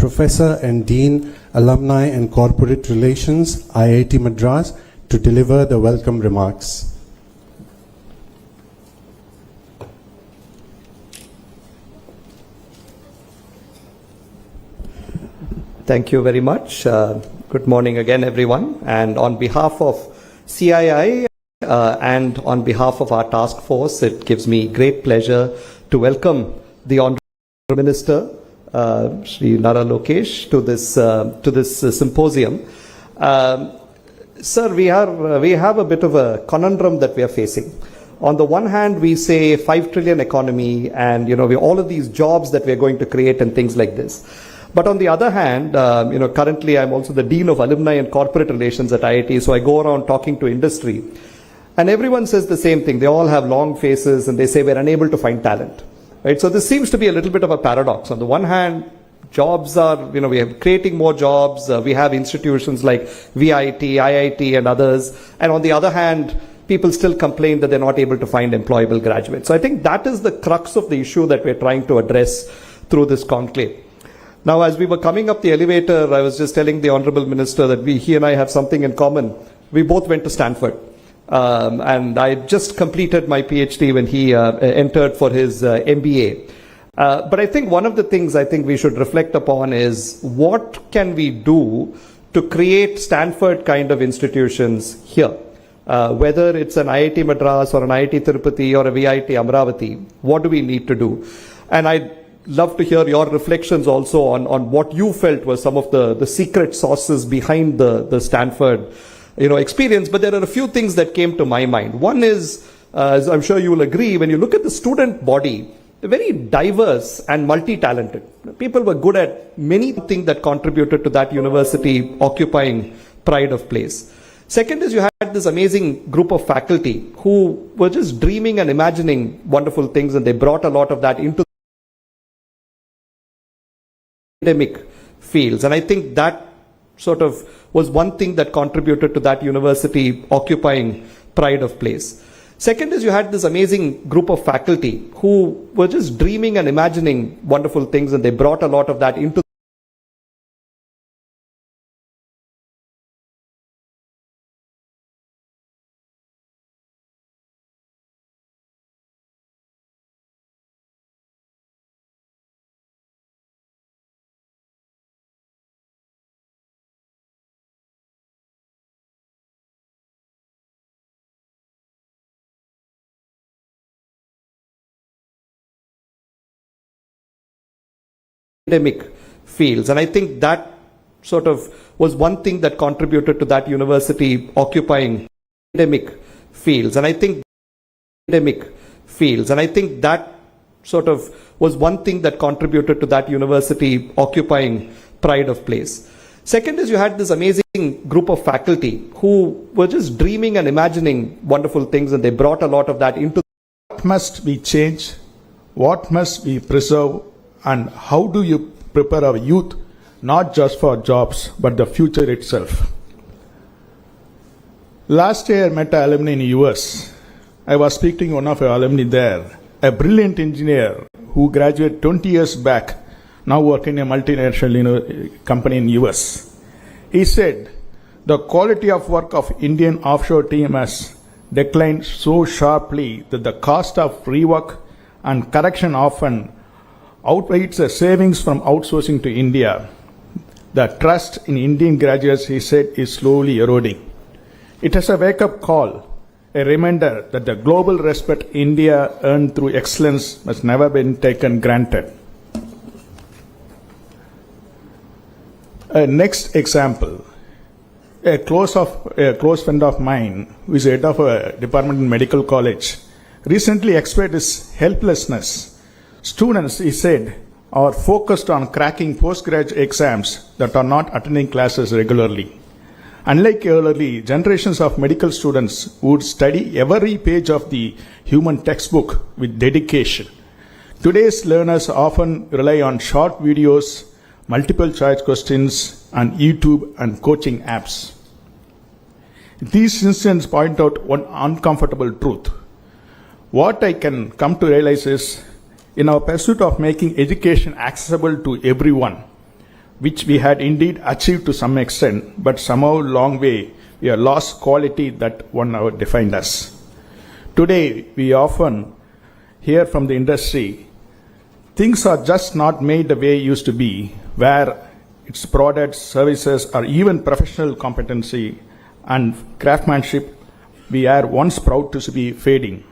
Professor and Dean, Alumni and Corporate Relations, IIT Madras, to deliver the welcome remarks. Thank you very much. Good morning again, everyone. And on behalf of CII and on behalf of our task force, it gives me great pleasure to welcome the Honourable Minister, Shri Nara Lokesh, to this symposium. Sir, we have a bit of a conundrum that we are facing. On the one hand, we say 5 trillion economy and, all of these jobs that we are going to create and things like this. But on the other hand, currently I'm also the Dean of Alumni and Corporate Relations at IIT, so I go around talking to industry. And everyone says the same thing. They all have long faces and they say we're unable to find talent. Right? So this seems to be a little bit of a paradox. On the one hand, jobs are, we are creating more jobs. We have institutions like VIT, IIT and others. And on the other hand, people still complain that they're not able to find employable graduates. So I think that is the crux of the issue that we're trying to address through this conclave. Now, as we were coming up the elevator, I was just telling the Honourable Minister that he and I have something in common. We both went to Stanford. And I just completed my PhD when he entered for his MBA. But I think one of the things I think we should reflect upon is what can we do to create Stanford kind of institutions here? Whether it's an IIT Madras or an IIT Tirupati or a VIT Amravati, what do we need to do? And I'd love to hear your reflections also on what you felt were some of the secret sauces behind the Stanford experience. But there are a few things that came to my mind. One is, as I'm sure you will agree, when you look at the student body, they're very diverse and multi-talented. People were good at many things that contributed to that university occupying pride of place. Second is you had this amazing group of faculty who were just dreaming and imagining wonderful things, and they brought a lot of that into academic fields. And I think that sort of was one thing that contributed to that university occupying pride of place. Second is you had this amazing group of faculty who were just dreaming and imagining wonderful things, and they brought a lot of that into academic fields. And I think that sort of was one thing that contributed to that university occupying academic fields. And I think that sort of was one thing that contributed to that university occupying pride of place. Second is you had this amazing group of faculty who were just dreaming and imagining wonderful things, and they brought a lot of that into. What must we change? What must we preserve? And how do you prepare our youth, not just for jobs, but the future itself? Last year I met an alumni in the US. I was speaking to one of our alumni there, a brilliant engineer who graduated 20 years back, now working in a multinational company in the US. He said, the quality of work of Indian offshore team has declined so sharply that the cost of rework and correction often outweighs the savings from outsourcing to India. The trust in Indian graduates, he said, is slowly eroding. It is a wake-up call, a reminder that the global respect India earned through excellence must never be taken granted. Next example, a close friend of mine, who is head of a department in medical college, recently expressed his helplessness. Students, he said, are focused on cracking postgraduate exams that are not attending classes regularly. Unlike earlier, generations of medical students would study every page of the human textbook with dedication. Today's learners often rely on short videos, multiple choice questions, and YouTube and coaching apps. These incidents point out one uncomfortable truth. What I can come to realize is, in our pursuit of making education accessible to everyone, which we had indeed achieved to some extent, but somehow long way we have lost quality that one hour defined us. Today, we often hear from the industry, things are just not made the way it used to be, where its products, services, or even professional competency and craftsmanship we are once proud to be fading.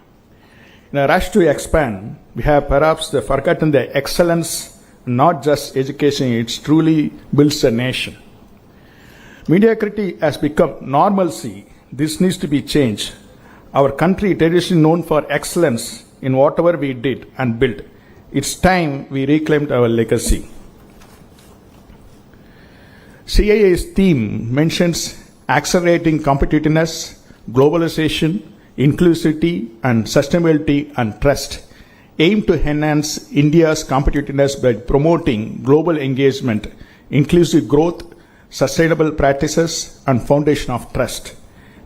In a rush to expand, we have perhaps forgotten the excellence, not just education, it truly builds a nation. Mediocrity has become normalcy. This needs to be changed. Our country traditionally known for excellence in whatever we did and built. It's time we reclaimed our legacy. CIA's theme mentions accelerating competitiveness, globalization, inclusivity and sustainability and trust, aim to enhance India's competitiveness by promoting global engagement, inclusive growth, sustainable practices and foundation of trust.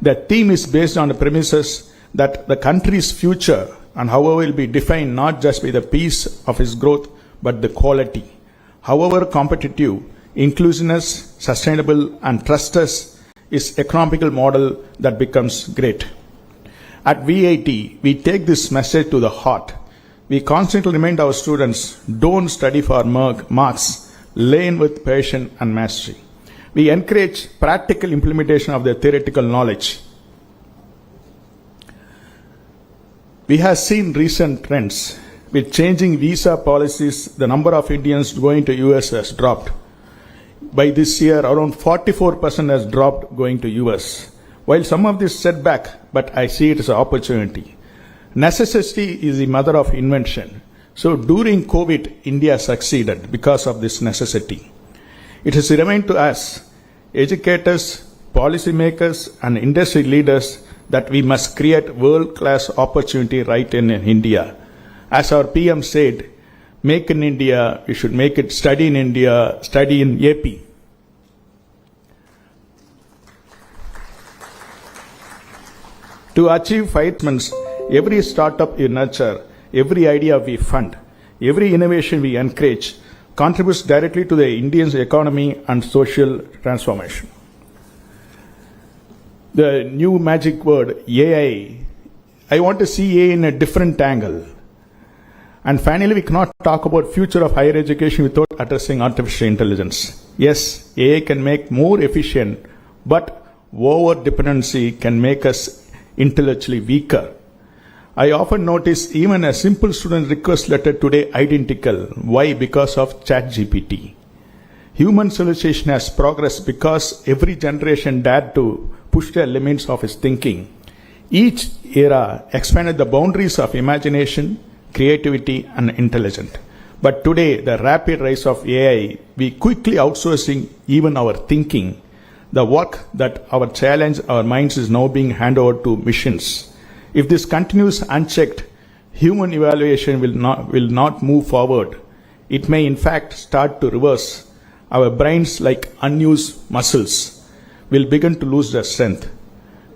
The theme is based on the premises that the country's future and however will be defined not just by the pace of its growth but the quality. However competitive, inclusiveness, sustainable and trustless is economical model that becomes great. At VIT, we take this message to the heart. We constantly remind our students, don't study for marks, learn with passion and mastery. We encourage practical implementation of the theoretical knowledge. We have seen recent trends. With changing visa policies, the number of Indians going to US has dropped. By this year, around 44% has dropped going to US. While some of this setback, but I see it as an opportunity. Necessity is the mother of invention. So during COVID, India succeeded because of this necessity. It has remained to us, educators, policymakers, and industry leaders, that we must create world-class opportunity right in India. As our PM said, make in India, we should make it study in India, study in AP. To achieve 5 months, every startup we nurture, every idea we fund, every innovation we encourage, contributes directly to the Indian economy and social transformation. The new magic word, AI, I want to see AI in a different angle. And finally, we cannot talk about future of higher education without addressing artificial intelligence. Yes, AI can make more efficient, but over-dependency can make us intellectually weaker. I often notice even a simple student request letter today identical. Why? Because of ChatGPT. Human civilization has progressed because every generation dared to push the limits of its thinking. Each era expanded the boundaries of imagination, creativity and intelligence. But today, the rapid rise of AI, we quickly outsourcing even our thinking. The work that our challenge our minds is now being handed over to machines. If this continues unchecked, human evaluation will not move forward. It may in fact start to reverse. Our brains, like unused muscles, will begin to lose their strength.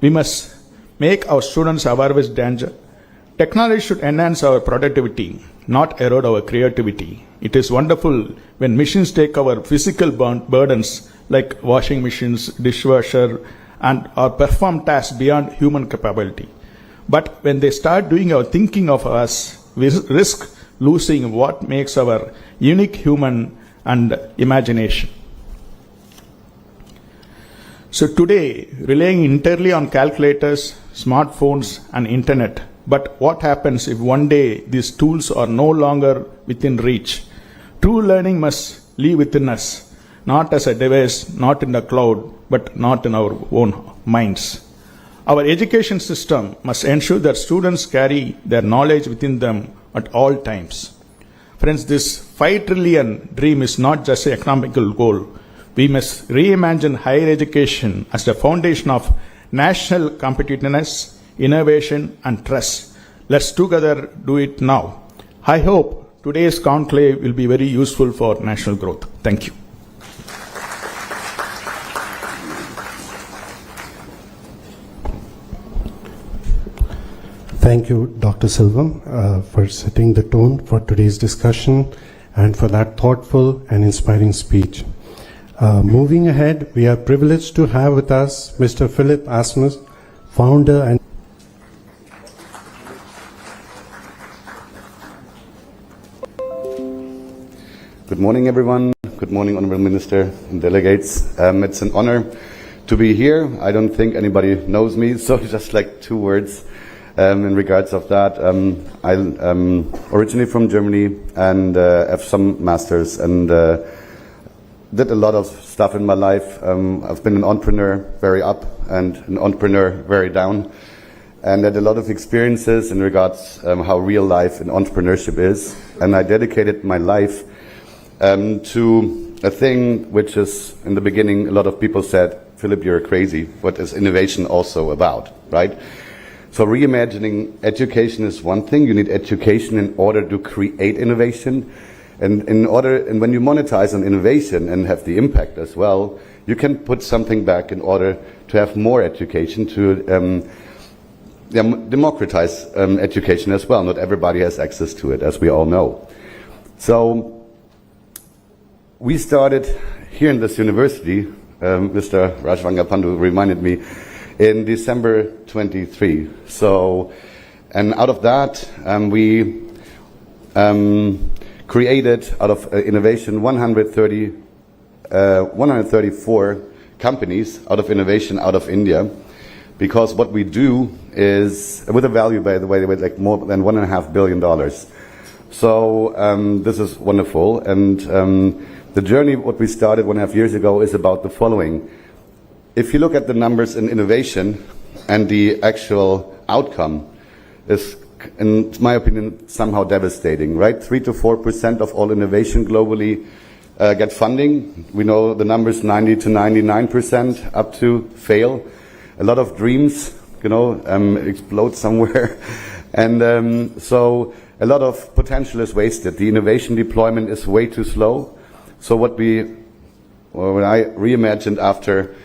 We must make our students aware of this danger. Technology should enhance our productivity, not erode our creativity. It is wonderful when machines take our physical burdens like washing machines, dishwasher, and or perform tasks beyond human capability. But when they start doing our thinking of us, we risk losing what makes our unique human and imagination. So today, relying entirely on calculators, smartphones, and internet. But what happens if one day these tools are no longer within reach? True learning must live within us, not as a device, not in the cloud, but not in our own minds. Our education system must ensure that students carry their knowledge within them at all times. Friends, this 5 trillion dream is not just an economical goal. We must reimagine higher education as the foundation of national competitiveness, innovation and trust. Let's together do it now. I hope today's conclave will be very useful for national growth. Thank you. Thank you, Dr. Silvam, for setting the tone for today's discussion and for that thoughtful and inspiring speech. Moving ahead, we are privileged to have with us Mr. Philip Asmus, founder and Good morning, everyone. Good morning, Honorable Minister and delegates. It's an honor to be here. I don't think anybody knows me, so just like 2 words in regards of that. I'm originally from Germany and have some masters and did a lot of stuff in my life. I've been an entrepreneur very up and an entrepreneur very down, and had a lot of experiences in regards how real life in entrepreneurship is. And I dedicated my life to a thing which is, in the beginning, a lot of people said, Philip, you're crazy. What is innovation also about, right? So reimagining education is one thing. You need education in order to create innovation. And when you monetize on innovation and have the impact as well, you can put something back in order to have more education, to democratize education as well. Not everybody has access to it, as we all know. So we started here in this university, Mr. Rajvangapandu reminded me, in December 23. So, and out of that, we created, out of innovation, 134 companies out of innovation out of India. Because what we do is, with a value, by the way, with like more than $1.5 billion. So this is wonderful. And the journey, what we started 1.5 years ago, is about the following. If you look at the numbers in innovation and the actual outcome is, in my opinion, somehow devastating, right? 3 to 4% of all innovation globally get funding. We know the numbers 90 to 99% up to fail. A lot of dreams, explode somewhere. And so a lot of potential is wasted. The innovation deployment is way too slow. So when I reimagined after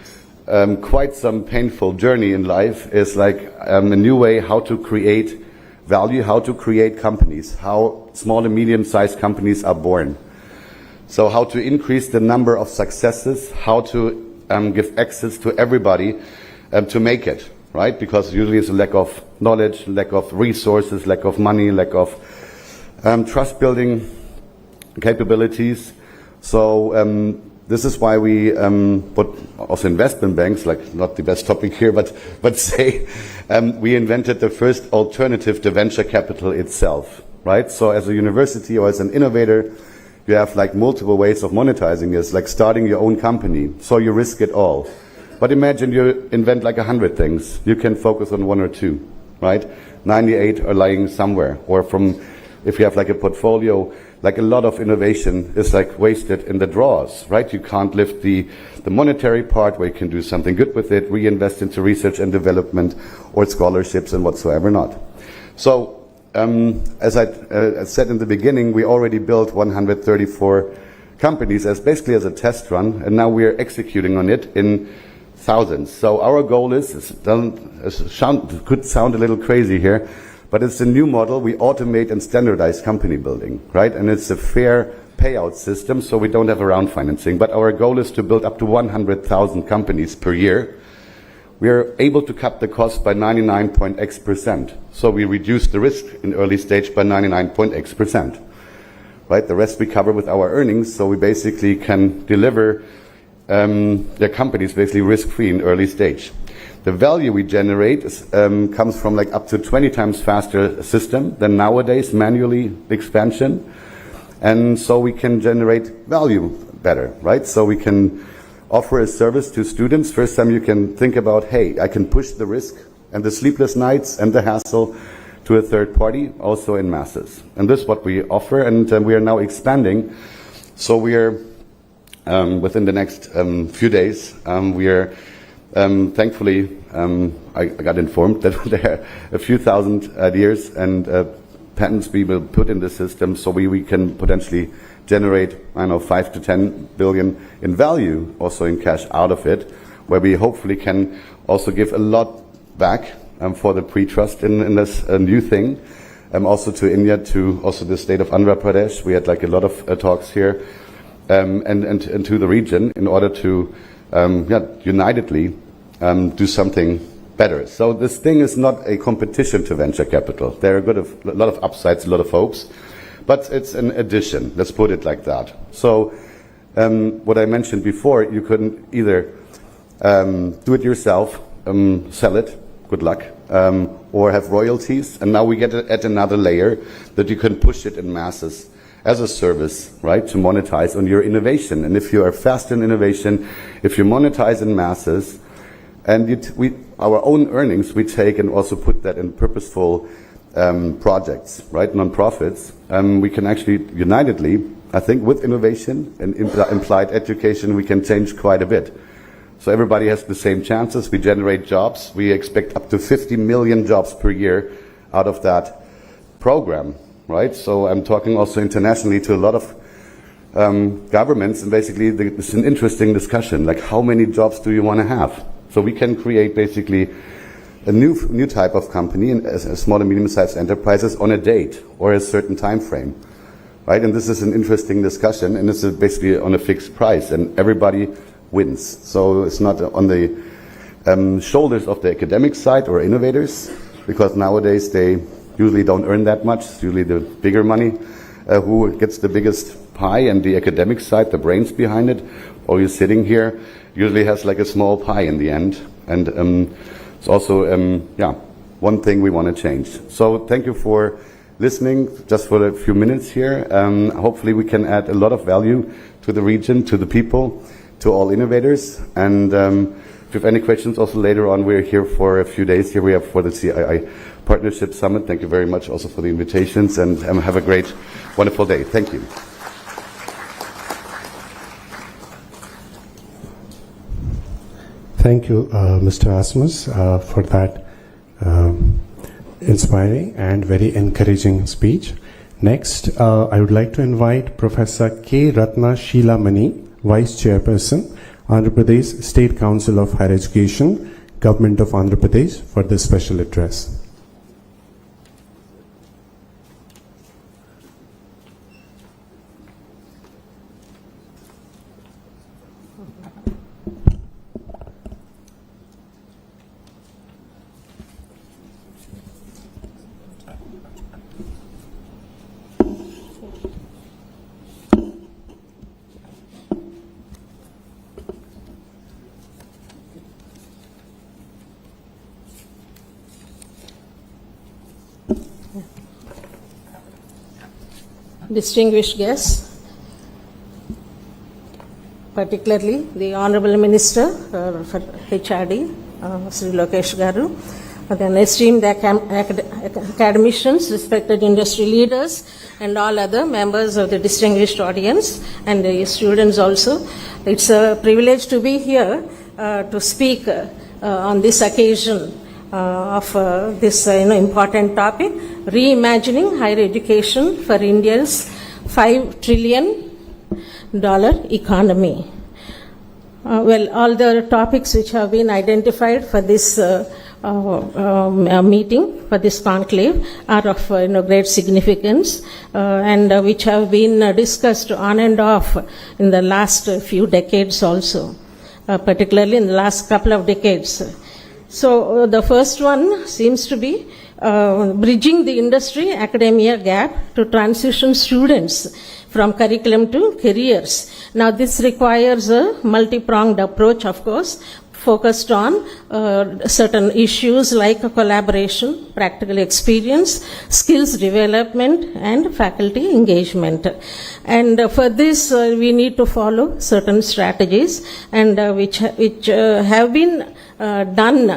quite some painful journey in life is like a new way how to create value, how to create companies, how small and medium-sized companies are born. So how to increase the number of successes, how to give access to everybody to make it, right? Because usually it's a lack of knowledge, lack of resources, lack of money, lack of trust-building capabilities. So this is why we put also investment banks, like not the best topic here, but say we invented the first alternative to venture capital itself, right? So as a university or as an innovator, you have like multiple ways of monetizing this, like starting your own company. So you risk it all. But imagine you invent like 100 things. You can focus on 1 or 2, right? 98 are lying somewhere. Or if you have like a portfolio, like a lot of innovation is like wasted in the drawers, right? You can't lift the monetary part where you can do something good with it, reinvest into research and development or scholarships and whatsoever not. So as I said in the beginning, we already built 134 companies basically as a test run, and now we are executing on it in thousands. So our goal is, could sound a little crazy here, but it's a new model. We automate and standardize company building, right? And it's a fair payout system, so we don't have a round financing. But our goal is to build up to 100,000 companies per year. We are able to cut the cost by 99.x%. So we reduce the risk in early stage by 99.x%, right? The rest we cover with our earnings, so we basically can deliver their companies basically risk-free in early stage. The value we generate comes from like up to 20 times faster system than nowadays manually expansion. And so we can generate value better, right? So we can offer a service to students. First time you can think about, hey, I can push the risk and the sleepless nights and the hassle to a third party, also in masses. And this is what we offer, and we are now expanding. So we are, within the next few days, we are thankfully, I got informed that there are a few thousand ideas and patents we will put in the system, so we can potentially generate, 5 to 10 billion in value, also in cash out of it, where we hopefully can also give a lot back for the pre-trust in this new thing, also to India, to also the state of Andhra Pradesh. We had like a lot of talks here. and to the region in order to unitedly do something better. So this thing is not a competition to venture capital. There are a lot of upsides, a lot of hopes, but it's an addition. Let's put it like that. So what I mentioned before, you can either do it yourself, sell it, good luck, or have royalties. And now we get at another layer that you can push it in masses as a service, right, to monetize on your innovation. And if you are fast in innovation, if you monetize in masses, and our own earnings we take and also put that in purposeful projects, right, non-profits, we can actually unitedly, I think, with innovation and implied education, we can change quite a bit. So everybody has the same chances. We generate jobs. We expect up to 50 million jobs per year out of that program, right? So I'm talking also internationally to a lot of governments, and basically it's an interesting discussion, like how many jobs do you want to have? So we can create basically a new type of company, small and medium-sized enterprises, on a date or a certain time frame, right? And this is an interesting discussion, and this is basically on a fixed price, and everybody wins. So it's not on the shoulders of the academic side or innovators, because nowadays they usually don't earn that much. It's usually the bigger money who gets the biggest pie, and the academic side, the brains behind it, or you're sitting here, usually has like a small pie in the end. And it's also one thing we want to change. So thank you for listening just for a few minutes here. Hopefully we can add a lot of value to the region, to the people, to all innovators. And if you have any questions also later on, we're here for a few days here. We have for the CII Partnership Summit. Thank you very much also for the invitations, and have a great, wonderful day. Thank you. Thank you, Mr. Asmus, for that inspiring and very encouraging speech. Next, I would like to invite Professor K. Ratna Sheelamani, Vice Chairperson, Andhra Pradesh State Council of Higher Education, Government of Andhra Pradesh, for this special address. Distinguished guests, particularly the Honorable Minister for HRD, Sri Lokesh Garu, then esteemed academicians, respected industry leaders, and all other members of the distinguished audience, and the students also. It's a privilege to be here to speak on this occasion of this important topic, reimagining higher education for India's $5 trillion economy. All the topics which have been identified for this meeting, for this conclave, are of great significance, and which have been discussed on and off in the last few decades also, particularly in the last couple of decades. So the first one seems to be bridging the industry-academia gap to transition students from curriculum to careers. Now this requires a multi-pronged approach, of course, focused on certain issues like collaboration, practical experience, skills development, and faculty engagement. And for this, we need to follow certain strategies, and which have been done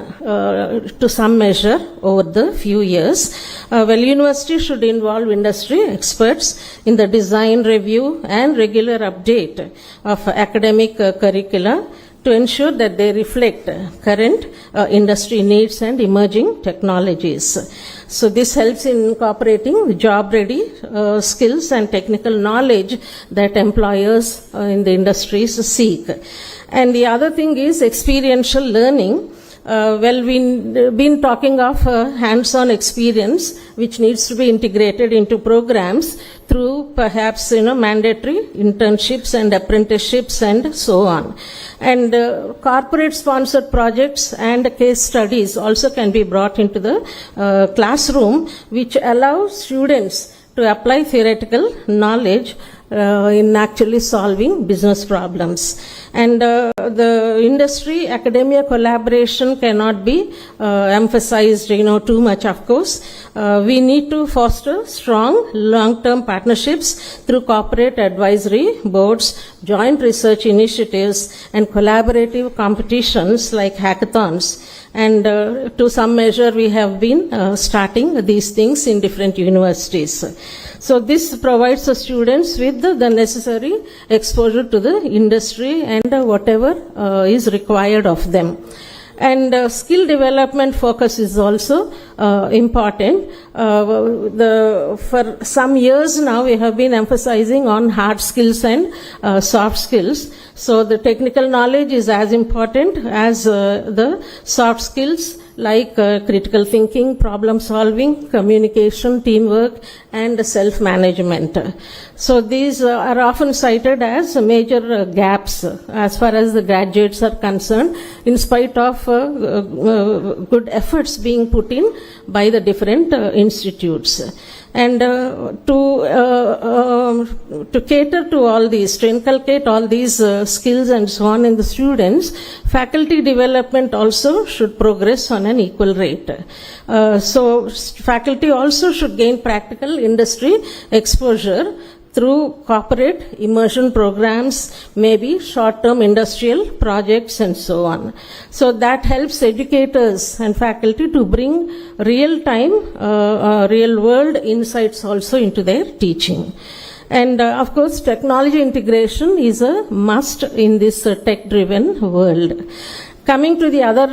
to some measure over the few years. University should involve industry experts in the design, review, and regular update of academic curricula to ensure that they reflect current industry needs and emerging technologies. So this helps in incorporating job-ready skills and technical knowledge that employers in the industries seek. And the other thing is experiential learning we've been talking of hands-on experience, which needs to be integrated into programs through perhaps, mandatory internships and apprenticeships and so on. And corporate sponsored projects and case studies also can be brought into the classroom, which allows students to apply theoretical knowledge in actually solving business problems. And the industry academia collaboration cannot be emphasized too much, of course. We need to foster strong long-term partnerships through corporate advisory boards, joint research initiatives, and collaborative competitions like hackathons. And to some measure we have been starting these things in different universities. So this provides the students with the necessary exposure to the industry and whatever is required of them. And skill development focus is also important. For some years now we have been emphasizing on hard skills and soft skills. So the technical knowledge is as important as the soft skills like critical thinking, problem solving, communication, teamwork, and self-management. So these are often cited as major gaps as far as the graduates are concerned, in spite of good efforts being put in by the different institutes. And to cater to all these, to inculcate all these skills and so on in the students, faculty development also should progress on an equal rate. So faculty also should gain practical industry exposure through corporate immersion programs, maybe short-term industrial projects and so on. So that helps educators and faculty to bring real-time, real-world insights also into their teaching. And of course, technology integration is a must in this tech-driven world. Coming to the other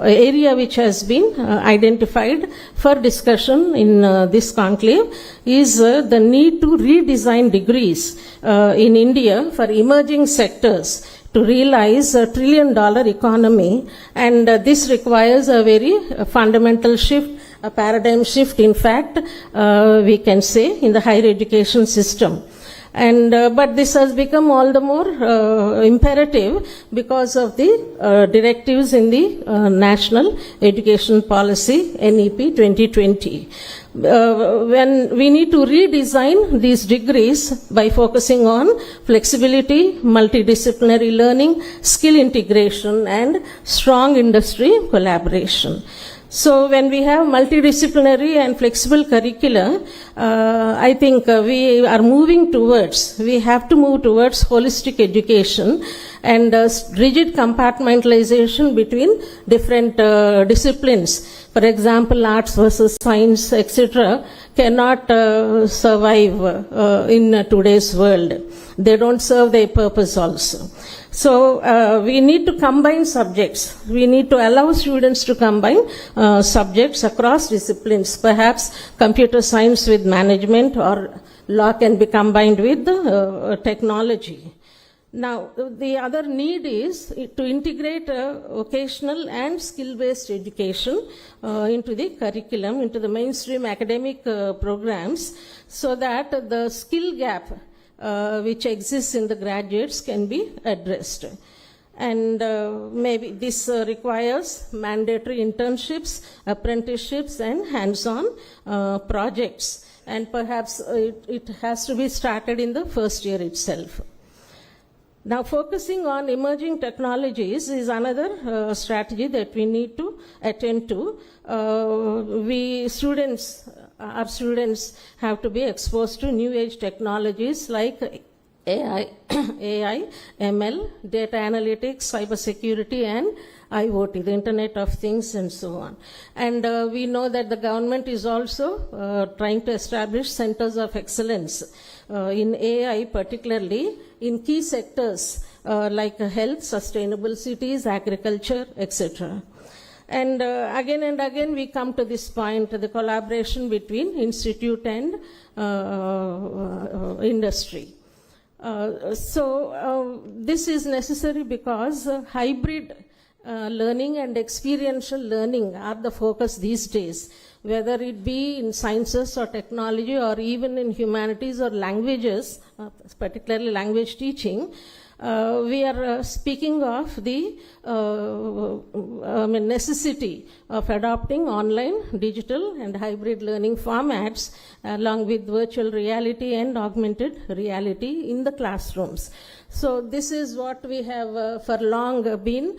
area which has been identified for discussion in this conclave is the need to redesign degrees in India for emerging sectors to realize $1 trillion economy, and this requires a very fundamental shift, a paradigm shift, in fact, we can say, in the higher education system. And but this has become all the more imperative because of the directives in the National Education Policy NEP 2020. When we need to redesign these degrees by focusing on flexibility, multidisciplinary learning, skill integration, and strong industry collaboration. So when we have multidisciplinary and flexible curricula, I think we have to move towards holistic education, and rigid compartmentalization between different disciplines. For example, arts versus science, etc., cannot survive in today's world. They don't serve their purpose also. So we need to combine subjects. We need to allow students to combine subjects across disciplines. Perhaps computer science with management, or law can be combined with technology. Now, the other need is to integrate vocational and skill-based education into the curriculum, into the mainstream academic programs, so that the skill gap which exists in the graduates can be addressed. And maybe this requires mandatory internships, apprenticeships, and hands-on projects. And perhaps it has to be started in the first year itself. Now, focusing on emerging technologies is another strategy that we need to attend to. Our students have to be exposed to new age technologies like AI, ML, data analytics, cybersecurity, and IoT, the Internet of Things, and so on. And we know that the government is also trying to establish centers of excellence in AI, particularly in key sectors like health, sustainable cities, agriculture, etc. And again we come to this point, the collaboration between institute and industry. So this is necessary because hybrid learning and experiential learning are the focus these days, whether it be in sciences or technology or even in humanities or languages, particularly language teaching. We are speaking of the necessity of adopting online, digital, and hybrid learning formats along with virtual reality and augmented reality in the classrooms. So this is what we have for long been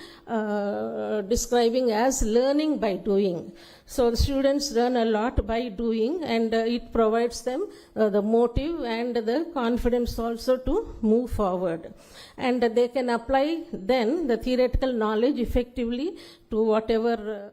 describing as learning by doing. So the students learn a lot by doing, and it provides them the motive and the confidence also to move forward. And they can apply then the theoretical knowledge effectively to whatever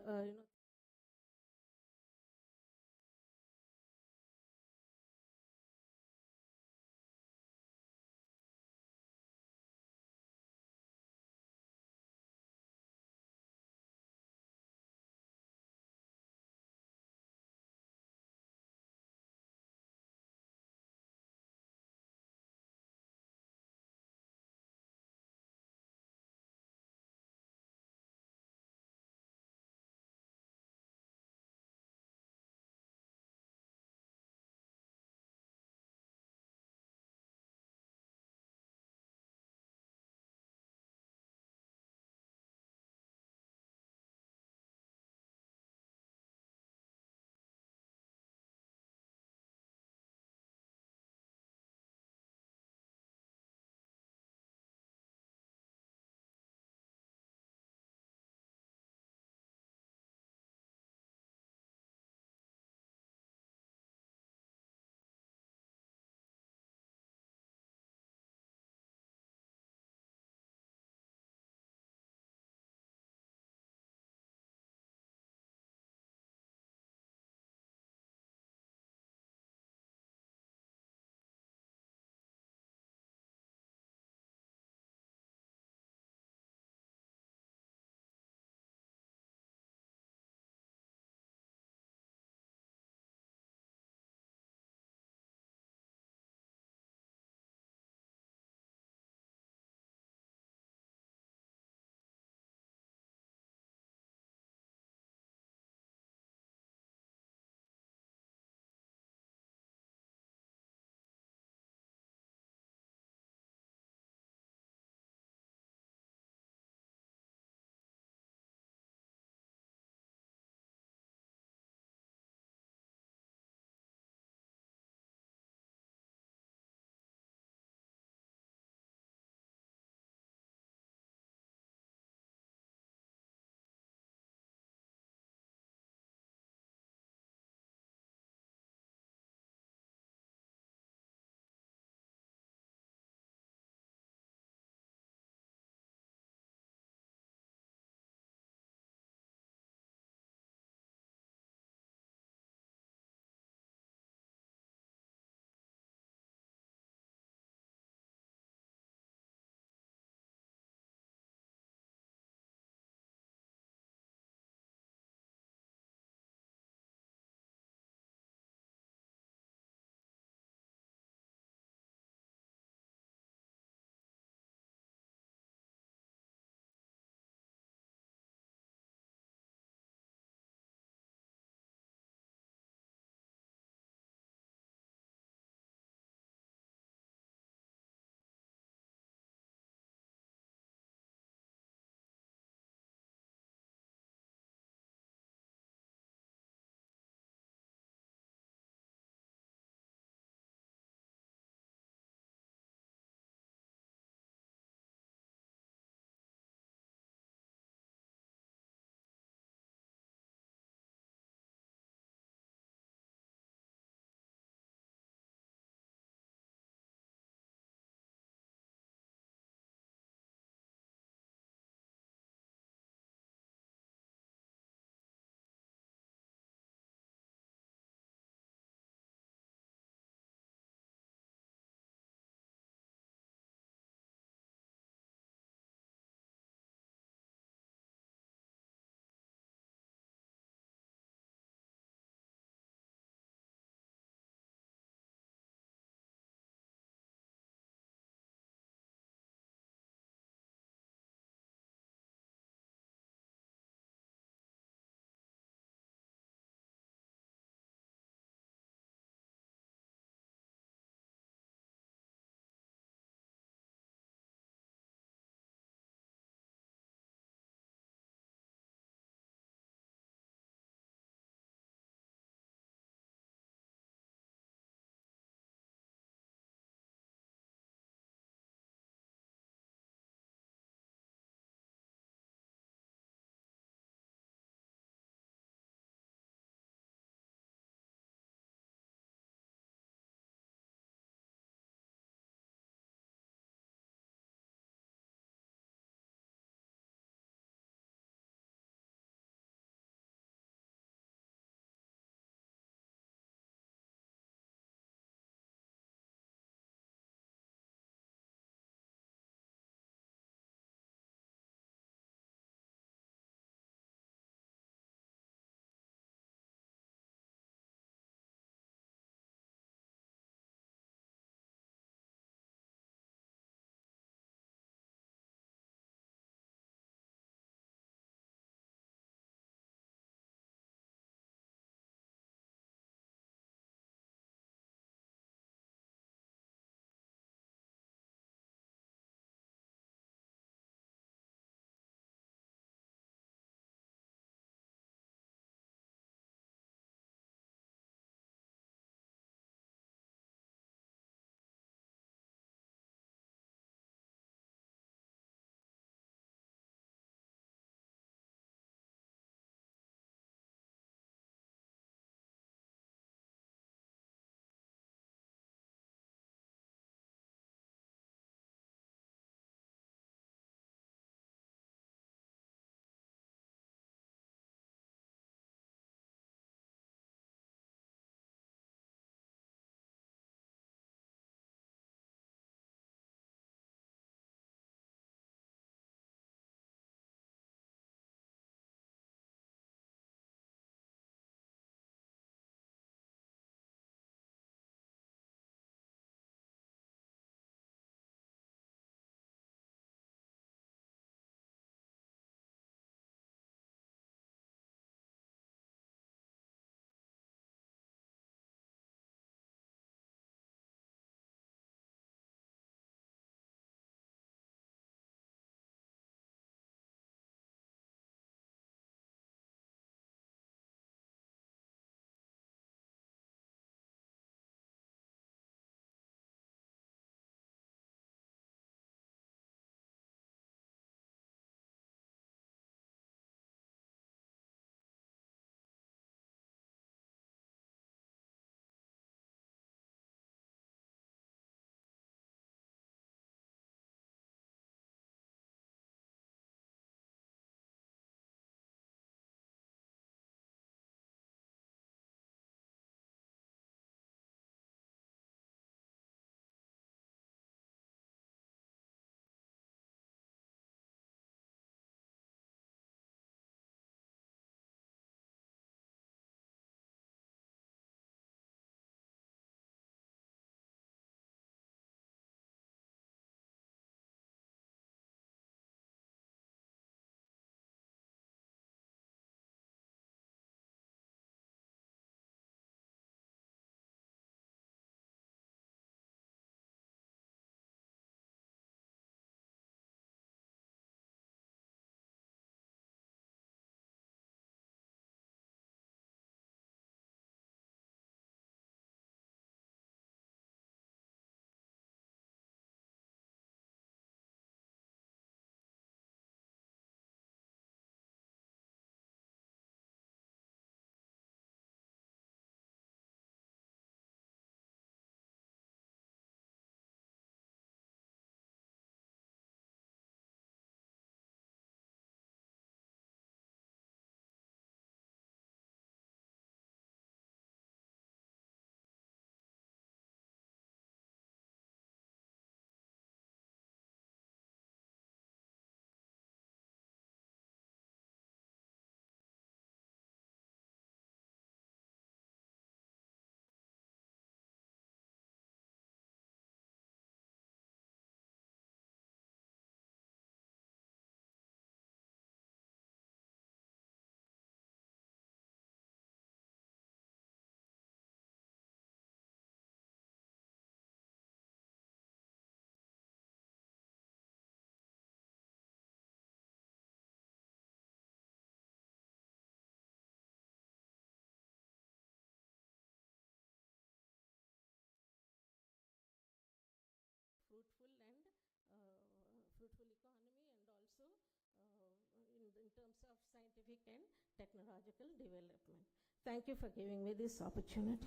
in terms of scientific and technological development. Thank you for giving me this opportunity.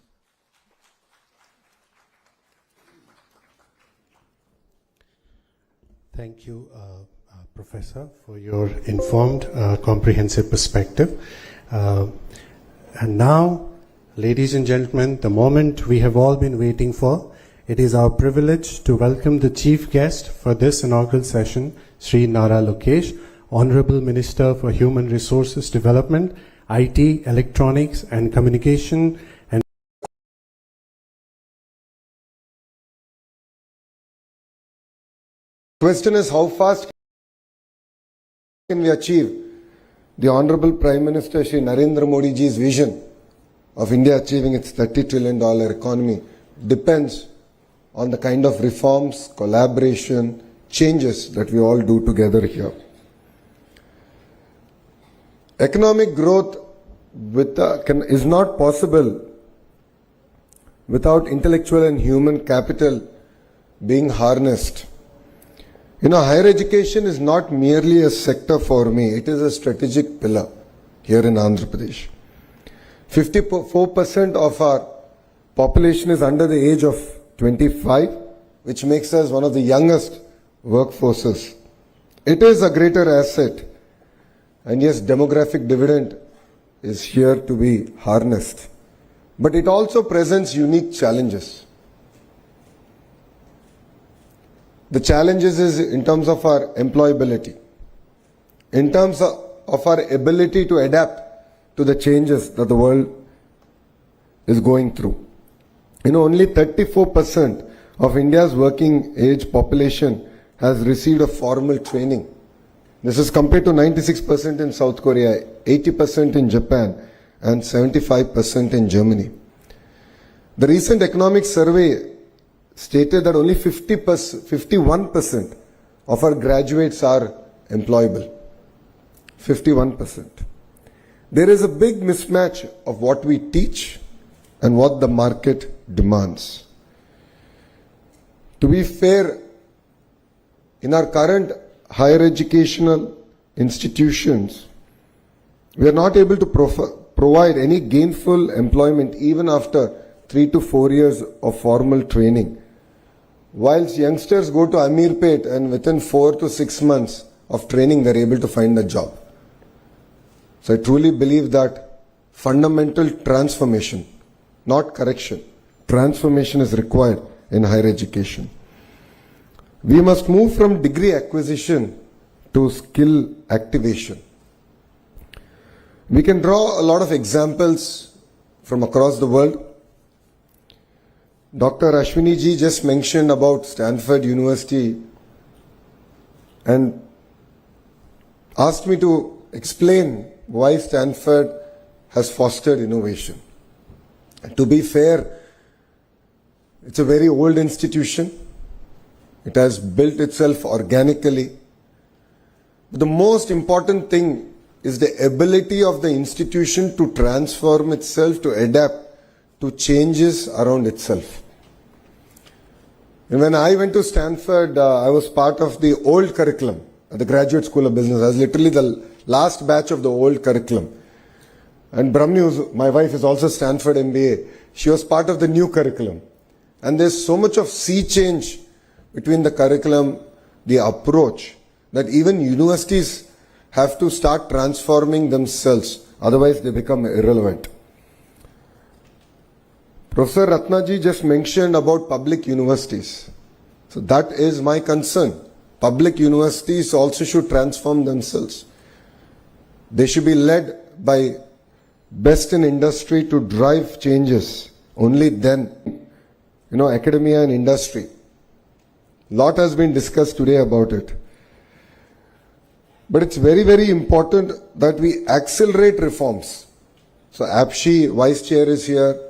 Thank you, Professor, for your informed, comprehensive perspective. And now, ladies and gentlemen, the moment we have all been waiting for, it is our privilege to welcome the chief guest for this inaugural session, Sri Nara Lokesh, Honorable Minister for Human Resources Development, IT, Electronics and Communication, and question is, how fast can we achieve the Honorable Prime Minister Shri Narendra Modi ji's vision of India achieving its $30 trillion economy depends on the kind of reforms, collaboration, changes that we all do together here. Economic growth is not possible without intellectual and human capital being harnessed. You know, higher education is not merely a sector for me, it is a strategic pillar here in Andhra Pradesh. 54% of our population is under the age of 25, which makes us one of the youngest workforces. It is a greater asset, and yes, demographic dividend is here to be harnessed. But it also presents unique challenges. The challenges is in terms of our employability, in terms of our ability to adapt to the changes that the world is going through. You know, only 34% of India's working age population has received a formal training. This is compared to 96% in South Korea, 80% in Japan, and 75% in Germany. The recent economic survey stated that only 51% of our graduates are employable. 51%. There is a big mismatch of what we teach and what the market demands. To be fair, in our current higher educational institutions, we are not able to provide any gainful employment even after 3 to 4 years of formal training. Whilst youngsters go to Amirpet and within 4 to 6 months of training, they are able to find a job. So I truly believe that fundamental transformation, not correction, transformation is required in higher education. We must move from degree acquisition to skill activation. We can draw a lot of examples from across the world. Dr. Ashwini ji just mentioned about Stanford University and asked me to explain why Stanford has fostered innovation. To be fair, it's a very old institution. It has built itself organically. But the most important thing is the ability of the institution to transform itself, to adapt to changes around itself. And when I went to Stanford, I was part of the old curriculum at the Graduate School of Business. I was literally the last batch of the old curriculum. And Brahmni, my wife, is also Stanford MBA. She was part of the new curriculum. And there's so much of sea change between the curriculum, the approach, that even universities have to start transforming themselves. Otherwise, they become irrelevant. Professor Ratnaji just mentioned about public universities. So that is my concern. Public universities also should transform themselves. They should be led by best in industry to drive changes. Only then, academia and industry. Lot has been discussed today about it. But it's very, very important that we accelerate reforms. So APSHI, Vice Chair, is here.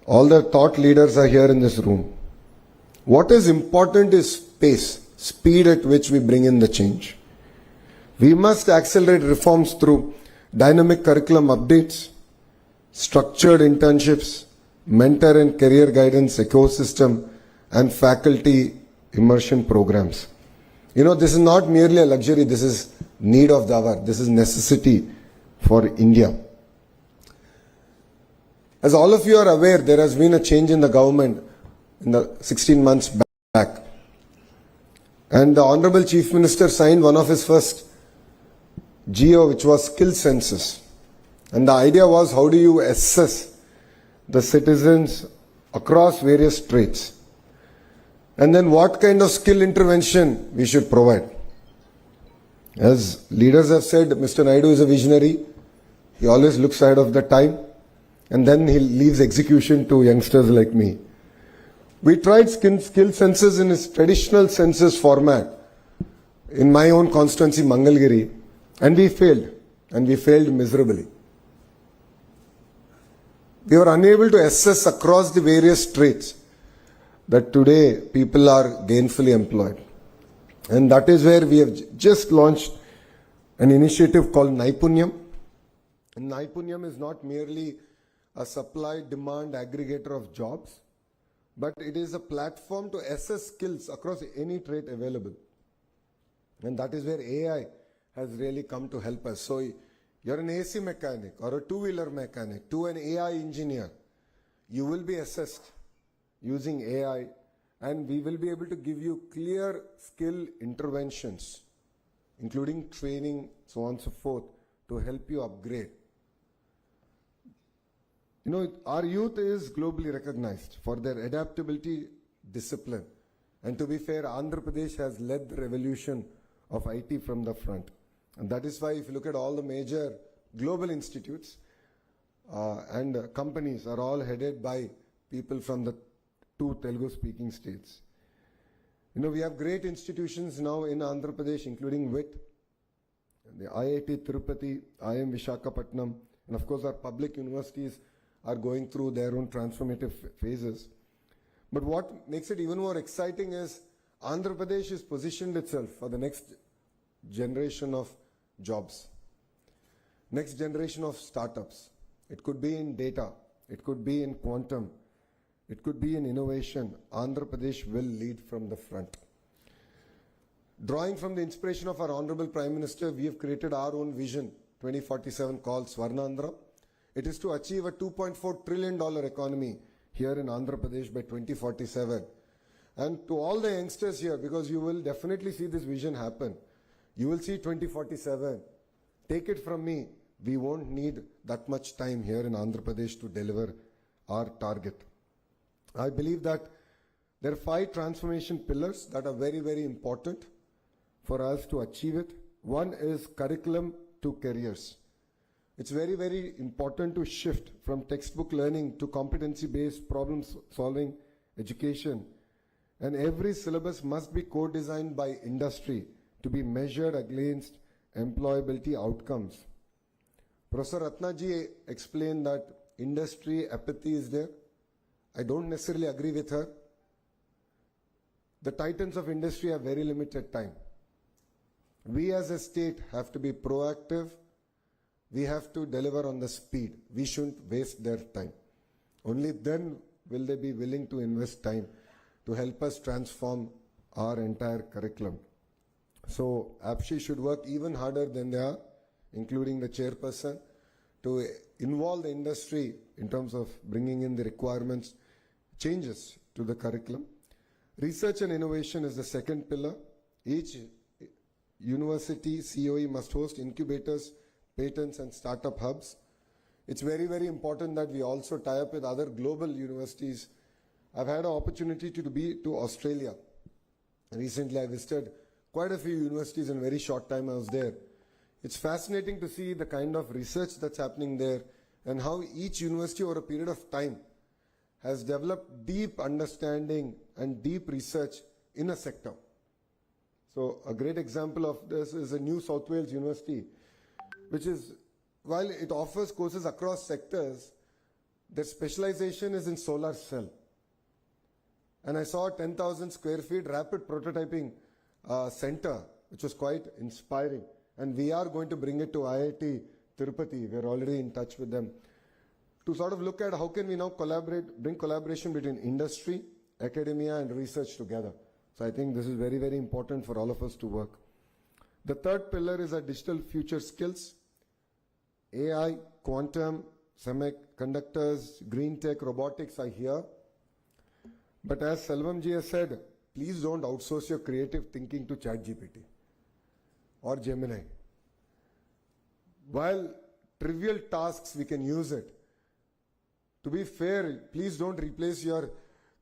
All the thought leaders are here in this room. What is important is pace, speed at which we bring in the change. We must accelerate reforms through dynamic curriculum updates, structured internships, mentor and career guidance ecosystem, and faculty immersion programs. You know, this is not merely a luxury, this is need of the hour, this is necessity for India. As all of you are aware, there has been a change in the government in the 16 months back. And the Honorable Chief Minister signed one of his first GO, which was skill census. And the idea was, how do you assess the citizens across various trades? And then what kind of skill intervention we should provide? As leaders have said, Mr. Naidu is a visionary. He always looks ahead of the time. And then he leaves execution to youngsters like me. We tried skill census in its traditional census format in my own constituency, Mangalgiri, and we failed miserably. We were unable to assess across the various trades that today people are gainfully employed. And that is where we have just launched an initiative called Naipunyam. And Naipunyam is not merely a supply-demand aggregator of jobs, but it is a platform to assess skills across any trade available. And that is where AI has really come to help us. So you're an AC mechanic or a two-wheeler mechanic to an AI engineer, you will be assessed using AI, and we will be able to give you clear skill interventions, including training, so on and so forth, to help you upgrade. You know, our youth is globally recognized for their adaptability, discipline. And to be fair, Andhra Pradesh has led the revolution of IT from the front. And that is why if you look at all the major global institutes and companies are all headed by people from the 2 Telugu-speaking states. You know, we have great institutions now in Andhra Pradesh, including WIT, the IIT Tirupati, IIM Visakhapatnam, and of course our public universities are going through their own transformative phases. But what makes it even more exciting is Andhra Pradesh has positioned itself for the next generation of jobs, next generation of startups. It could be in data, it could be in quantum, it could be in innovation. Andhra Pradesh will lead from the front. Drawing from the inspiration of our Honorable Prime Minister, we have created our own vision 2047 called Swarnandhra. It is to achieve a $2.4 trillion economy here in Andhra Pradesh by 2047. And to all the youngsters here, because you will definitely see this vision happen, you will see 2047. Take it from me, we won't need that much time here in Andhra Pradesh to deliver our target. I believe that there are 5 transformation pillars that are very, very important for us to achieve it. One is curriculum to careers. It's very, very important to shift from textbook learning to competency-based problem-solving education. And every syllabus must be co-designed by industry to be measured against employability outcomes. Professor Ratnaji explained that industry apathy is there. I don't necessarily agree with her. The titans of industry have very limited time. We as a state have to be proactive. We have to deliver on the speed. We shouldn't waste their time. Only then will they be willing to invest time to help us transform our entire curriculum. So APSHI should work even harder than they are, including the chairperson, to involve the industry in terms of bringing in the requirements, changes to the curriculum. Research and innovation is the second pillar. Each university COE must host incubators, patents and startup hubs. It's very, very important that we also tie up with other global universities. I've had an opportunity to be to Australia. Recently I visited quite a few universities in a very short time I was there. It's fascinating to see the kind of research that's happening there and how each university over a period of time has developed deep understanding and deep research in a sector. So a great example of this is a New South Wales University, which is, while it offers courses across sectors, their specialization is in solar cell. And I saw a 10,000 square feet rapid prototyping center, which was quite inspiring. And we are going to bring it to IIT Tirupati. We're already in touch with them to sort of look at how can we now bring collaboration between industry, academia and research together. So I think this is very, very important for all of us to work. The third pillar is our digital future skills. AI, quantum, semiconductors, green tech, robotics are here. But as Selvam ji has said, please don't outsource your creative thinking to ChatGPT or Gemini. While trivial tasks, we can use it. To be fair, please don't replace your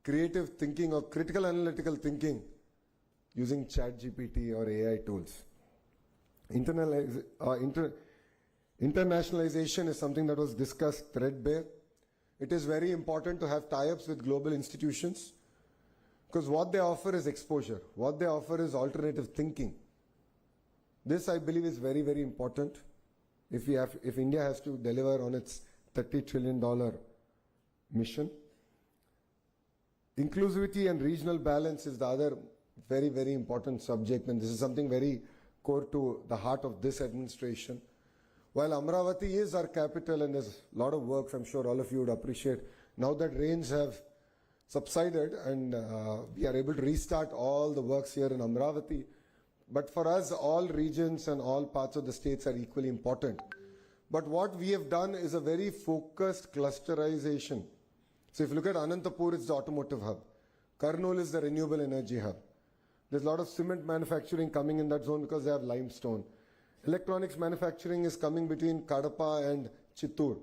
creative thinking or critical analytical thinking using ChatGPT or AI tools. Internationalization is something that was discussed threadbare. It is very important to have tie-ups with global institutions because what they offer is exposure. What they offer is alternative thinking. This, I believe, is very, very important if India has to deliver on its $30 trillion mission. Inclusivity and regional balance is the other very, very important subject, and this is something very core to the heart of this administration. While Amravati is our capital and there's a lot of work, I'm sure all of you would appreciate, now that rains have subsided and we are able to restart all the works here in Amravati. But for us, all regions and all parts of the states are equally important. But what we have done is a very focused clusterization. So if you look at Anantapur, it's the automotive hub. Kurnool is the renewable energy hub. There's a lot of cement manufacturing coming in that zone because they have limestone. Electronics manufacturing is coming between Kadapa and Chittoor.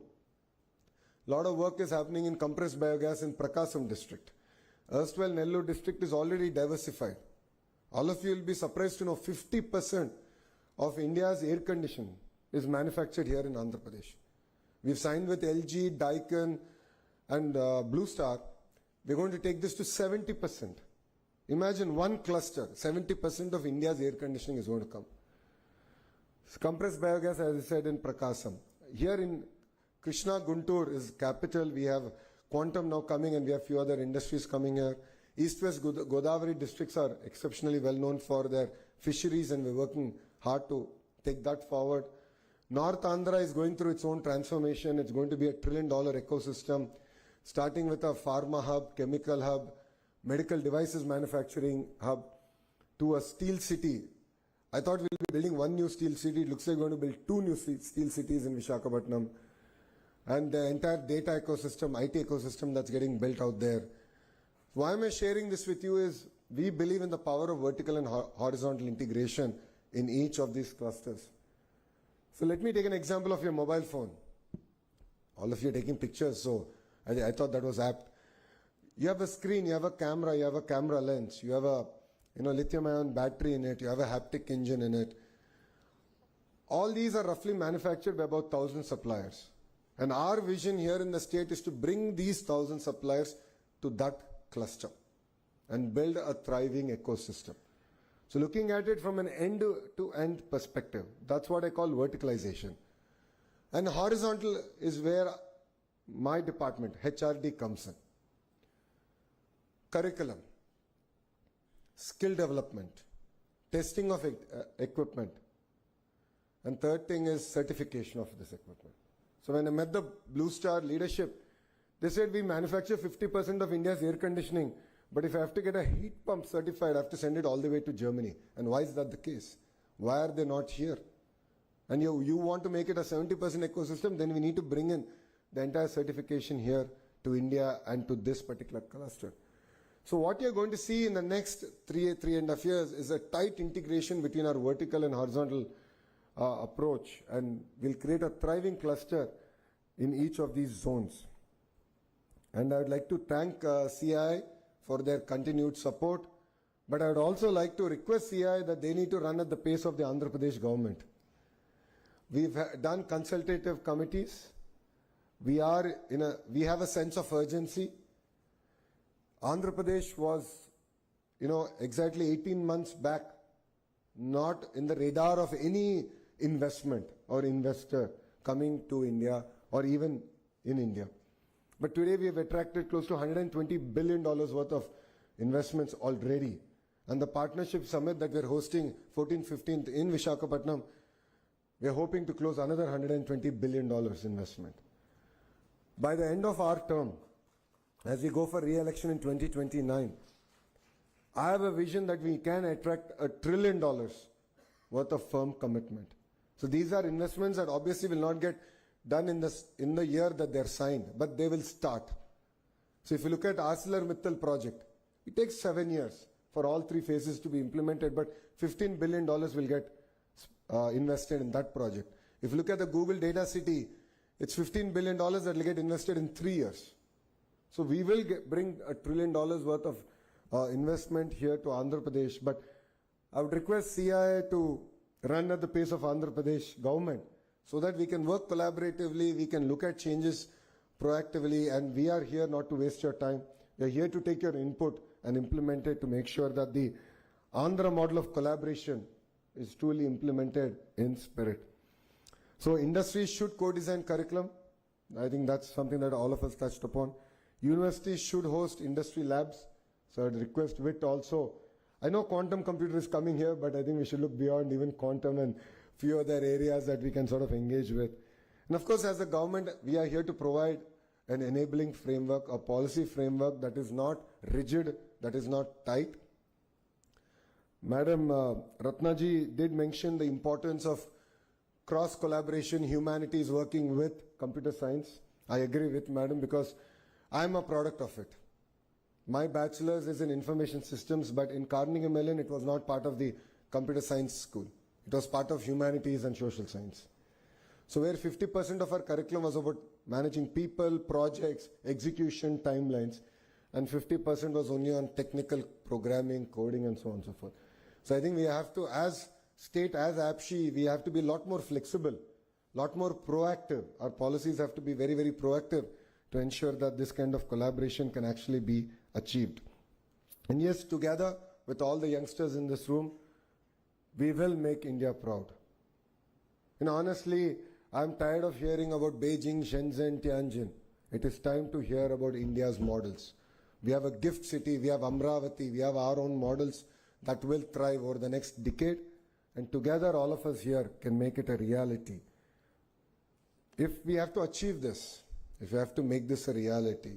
A lot of work is happening in compressed biogas in Prakasam district. Erstwhile Nellore district is already diversified. All of you will be surprised to know 50% of India's air conditioning is manufactured here in Andhra Pradesh. We've signed with LG, Daikin and Blue Star. We're going to take this to 70%. Imagine one cluster, 70% of India's air conditioning is going to come. Compressed biogas, as I said, in Prakasam. Here in Krishna Guntur is capital. We have quantum now coming and we have few other industries coming here. East-West Godavari districts are exceptionally well known for their fisheries and we're working hard to take that forward. North Andhra is going through its own transformation. It's going to be a $1 trillion ecosystem, starting with a pharma hub, chemical hub, medical devices manufacturing hub, to a steel city. I thought we'll be building one new steel city. It looks like we're going to build two new steel cities in Visakhapatnam. And the entire data ecosystem, IT ecosystem that's getting built out there. Why am I sharing this with you is we believe in the power of vertical and horizontal integration in each of these clusters. So let me take an example of your mobile phone. All of you are taking pictures, so I thought that was apt. You have a screen, you have a camera lens, you have a lithium-ion battery in it, you have a haptic engine in it. All these are roughly manufactured by about 1,000 suppliers. And our vision here in the state is to bring these 1,000 suppliers to that cluster and build a thriving ecosystem. So looking at it from an end-to-end perspective, that's what I call verticalization. And horizontal is where my department, HRD, comes in. Curriculum, skill development, testing of equipment, and third thing is certification of this equipment. So when I met the Blue Star leadership, they said we manufacture 50% of India's air conditioning, but if I have to get a heat pump certified, I have to send it all the way to Germany. And why is that the case? Why are they not here? And you want to make it a 70% ecosystem, then we need to bring in the entire certification here to India and to this particular cluster. So what you're going to see in the next 3.5 years is a tight integration between our vertical and horizontal approach, and we'll create a thriving cluster in each of these zones. And I would like to thank CI for their continued support, but I would also like to request CI that they need to run at the pace of the Andhra Pradesh government. We've done consultative committees. We have a sense of urgency. Andhra Pradesh was, exactly 18 months back, not in the radar of any investment or investor coming to India or even in India. But today we have attracted close to $120 billion worth of investments already. And the partnership summit that we're hosting 14th, 15th in Visakhapatnam, we're hoping to close another $120 billion investment. By the end of our term, as we go for re-election in 2029, I have a vision that we can attract $1 trillion worth of firm commitment. So these are investments that obviously will not get done in the year that they're signed, but they will start. So if you look at ArcelorMittal project, it takes 7 years for all 3 phases to be implemented, but $15 billion will get invested in that project. If you look at the Google Data City, it's $15 billion that will get invested in 3 years. So we will bring $1 trillion worth of investment here to Andhra Pradesh, but I would request CIA to run at the pace of Andhra Pradesh government so that we can work collaboratively, we can look at changes proactively, and we are here not to waste your time. We are here to take your input and implement it to make sure that the Andhra model of collaboration is truly implemented in spirit. So industries should co-design curriculum. I think that's something that all of us touched upon. Universities should host industry labs. So I'd request WIT also. I know quantum computer is coming here, but I think we should look beyond even quantum and few other areas that we can sort of engage with. And of course, as a government, we are here to provide an enabling framework, a policy framework that is not rigid, that is not tight. Madam Ratnaji did mention the importance of cross collaboration, humanities working with computer science. I agree with Madam because I am a product of it. My bachelor's is in information systems, but in Carnegie Mellon, it was not part of the computer science school. It was part of humanities and social science. So where 50% of our curriculum was about managing people, projects, execution, timelines, and 50% was only on technical programming, coding, and so on and so forth. So I think we have to, as state, as APSHI, we have to be a lot more flexible, lot more proactive. Our policies have to be very, very proactive to ensure that this kind of collaboration can actually be achieved. And yes, together with all the youngsters in this room, we will make India proud. And honestly, I'm tired of hearing about Beijing, Shenzhen, Tianjin. It is time to hear about India's models. We have a gift city, we have Amravati, we have our own models that will thrive over the next decade. And together, all of us here can make it a reality. If we have to achieve this, if you have to make this a reality,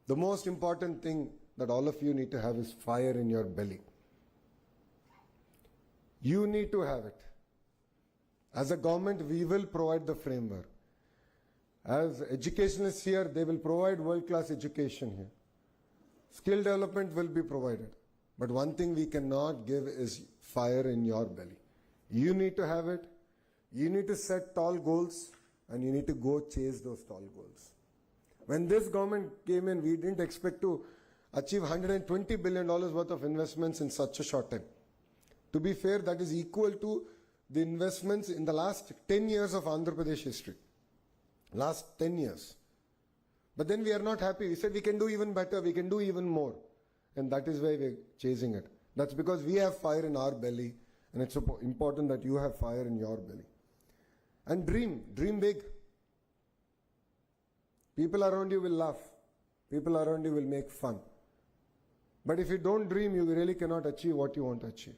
the most important thing that all of you need to have is fire in your belly. You need to have it. As a government, we will provide the framework. As educationalists here, they will provide world-class education here. Skill development will be provided. But one thing we cannot give is fire in your belly. You need to have it. You need to set tall goals. And you need to go chase those tall goals. When this government came in, we didn't expect to achieve $120 billion worth of investments in such a short time. To be fair, that is equal to the investments in the last 10 years of Andhra Pradesh history. Last 10 years. But then we are not happy. We said we can do even better, we can do even more. And that is why we're chasing it. That's because we have fire in our belly, and it's important that you have fire in your belly. And dream big. People around you will laugh. People around you will make fun. But if you don't dream, you really cannot achieve what you want to achieve.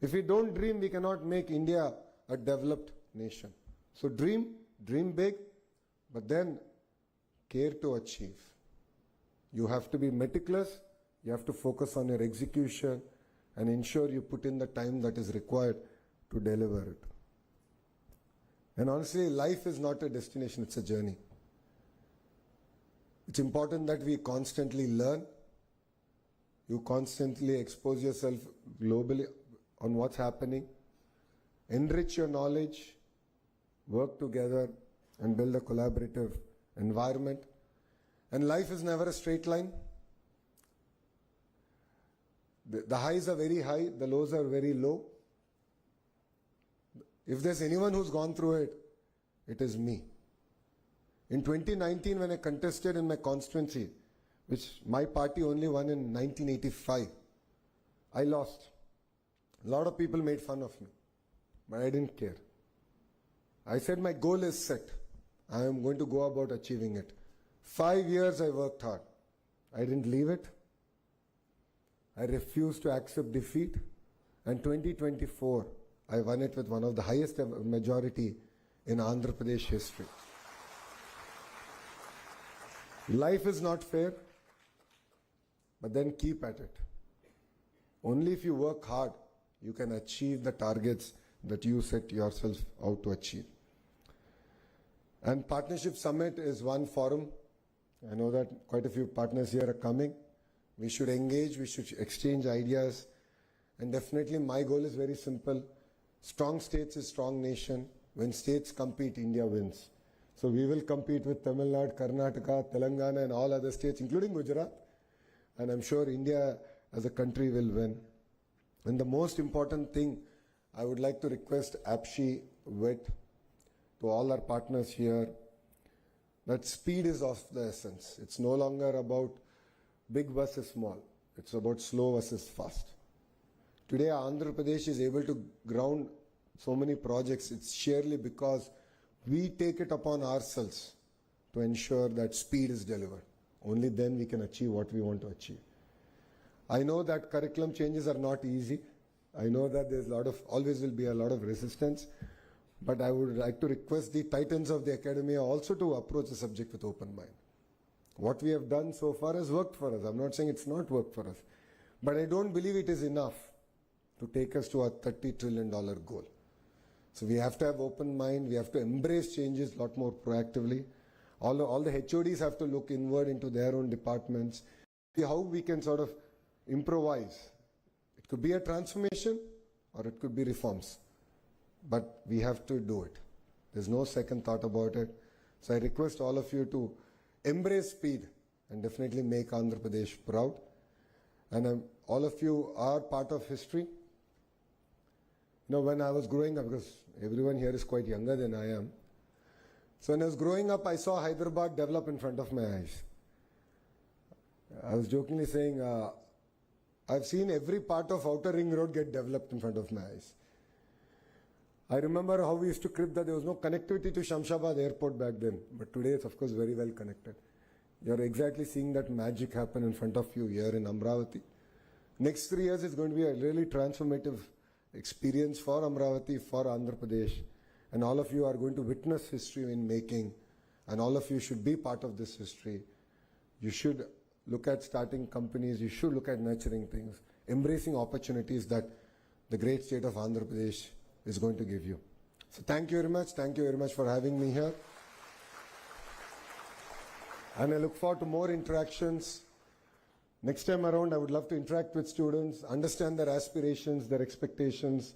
If we don't dream, we cannot make India a developed nation. So dream big, but then care to achieve. You have to be meticulous, you have to focus on your execution and ensure you put in the time that is required to deliver it. And honestly, life is not a destination, it's a journey. It's important that we constantly learn. You constantly expose yourself globally on what's happening. Enrich your knowledge, work together and build a collaborative environment. And life is never a straight line. The highs are very high, the lows are very low. If there's anyone who's gone through it, it is me. In 2019, when I contested in my constituency, which my party only won in 1985, I lost. A lot of people made fun of me, but I didn't care. I said my goal is set. I am going to go about achieving it. 5 years I worked hard. I didn't leave it. I refused to accept defeat. And 2024, I won it with one of the highest majority in Andhra Pradesh history. Life is not fair, but then keep at it. Only if you work hard, you can achieve the targets that you set yourself out to achieve. And Partnership Summit is one forum. I know that quite a few partners here are coming. We should engage, we should exchange ideas. And definitely my goal is very simple. Strong states is strong nation. When states compete, India wins. So we will compete with Tamil Nadu, Karnataka, Telangana and all other states, including Gujarat. And I'm sure India as a country will win. And the most important thing, I would like to request APSHI, WIT, to all our partners here, that speed is of the essence. It's no longer about big versus small. It's about slow versus fast. Today, Andhra Pradesh is able to ground so many projects. It's sheerly because we take it upon ourselves to ensure that speed is delivered. Only then we can achieve what we want to achieve. I know that curriculum changes are not easy. I know that there's always will be a lot of resistance. But I would like to request the titans of the academia also to approach the subject with open mind. What we have done so far has worked for us. I'm not saying it's not worked for us. But I don't believe it is enough to take us to our $30 trillion goal. So we have to have open mind. We have to embrace changes a lot more proactively. All the HODs have to look inward into their own departments. See how we can sort of improvise. It could be a transformation or it could be reforms. But we have to do it. There's no second thought about it. So I request all of you to embrace speed and definitely make Andhra Pradesh proud. And all of you are part of history. You know, when I was growing up, because everyone here is quite younger than I am. So when I was growing up, I saw Hyderabad develop in front of my eyes. I was jokingly saying, I've seen every part of Outer Ring Road get developed in front of my eyes. I remember how we used to crib that there was no connectivity to Shamshabad airport back then. But today it's of course very well connected. You're exactly seeing that magic happen in front of you here in Amravati. Next 3 years is going to be a really transformative experience for Amravati, for Andhra Pradesh. And all of you are going to witness history in making. And all of you should be part of this history. You should look at starting companies. You should look at nurturing things. Embracing opportunities that the great state of Andhra Pradesh is going to give you. So thank you very much. Thank you very much for having me here. And I look forward to more interactions. Next time around, I would love to interact with students, understand their aspirations, their expectations.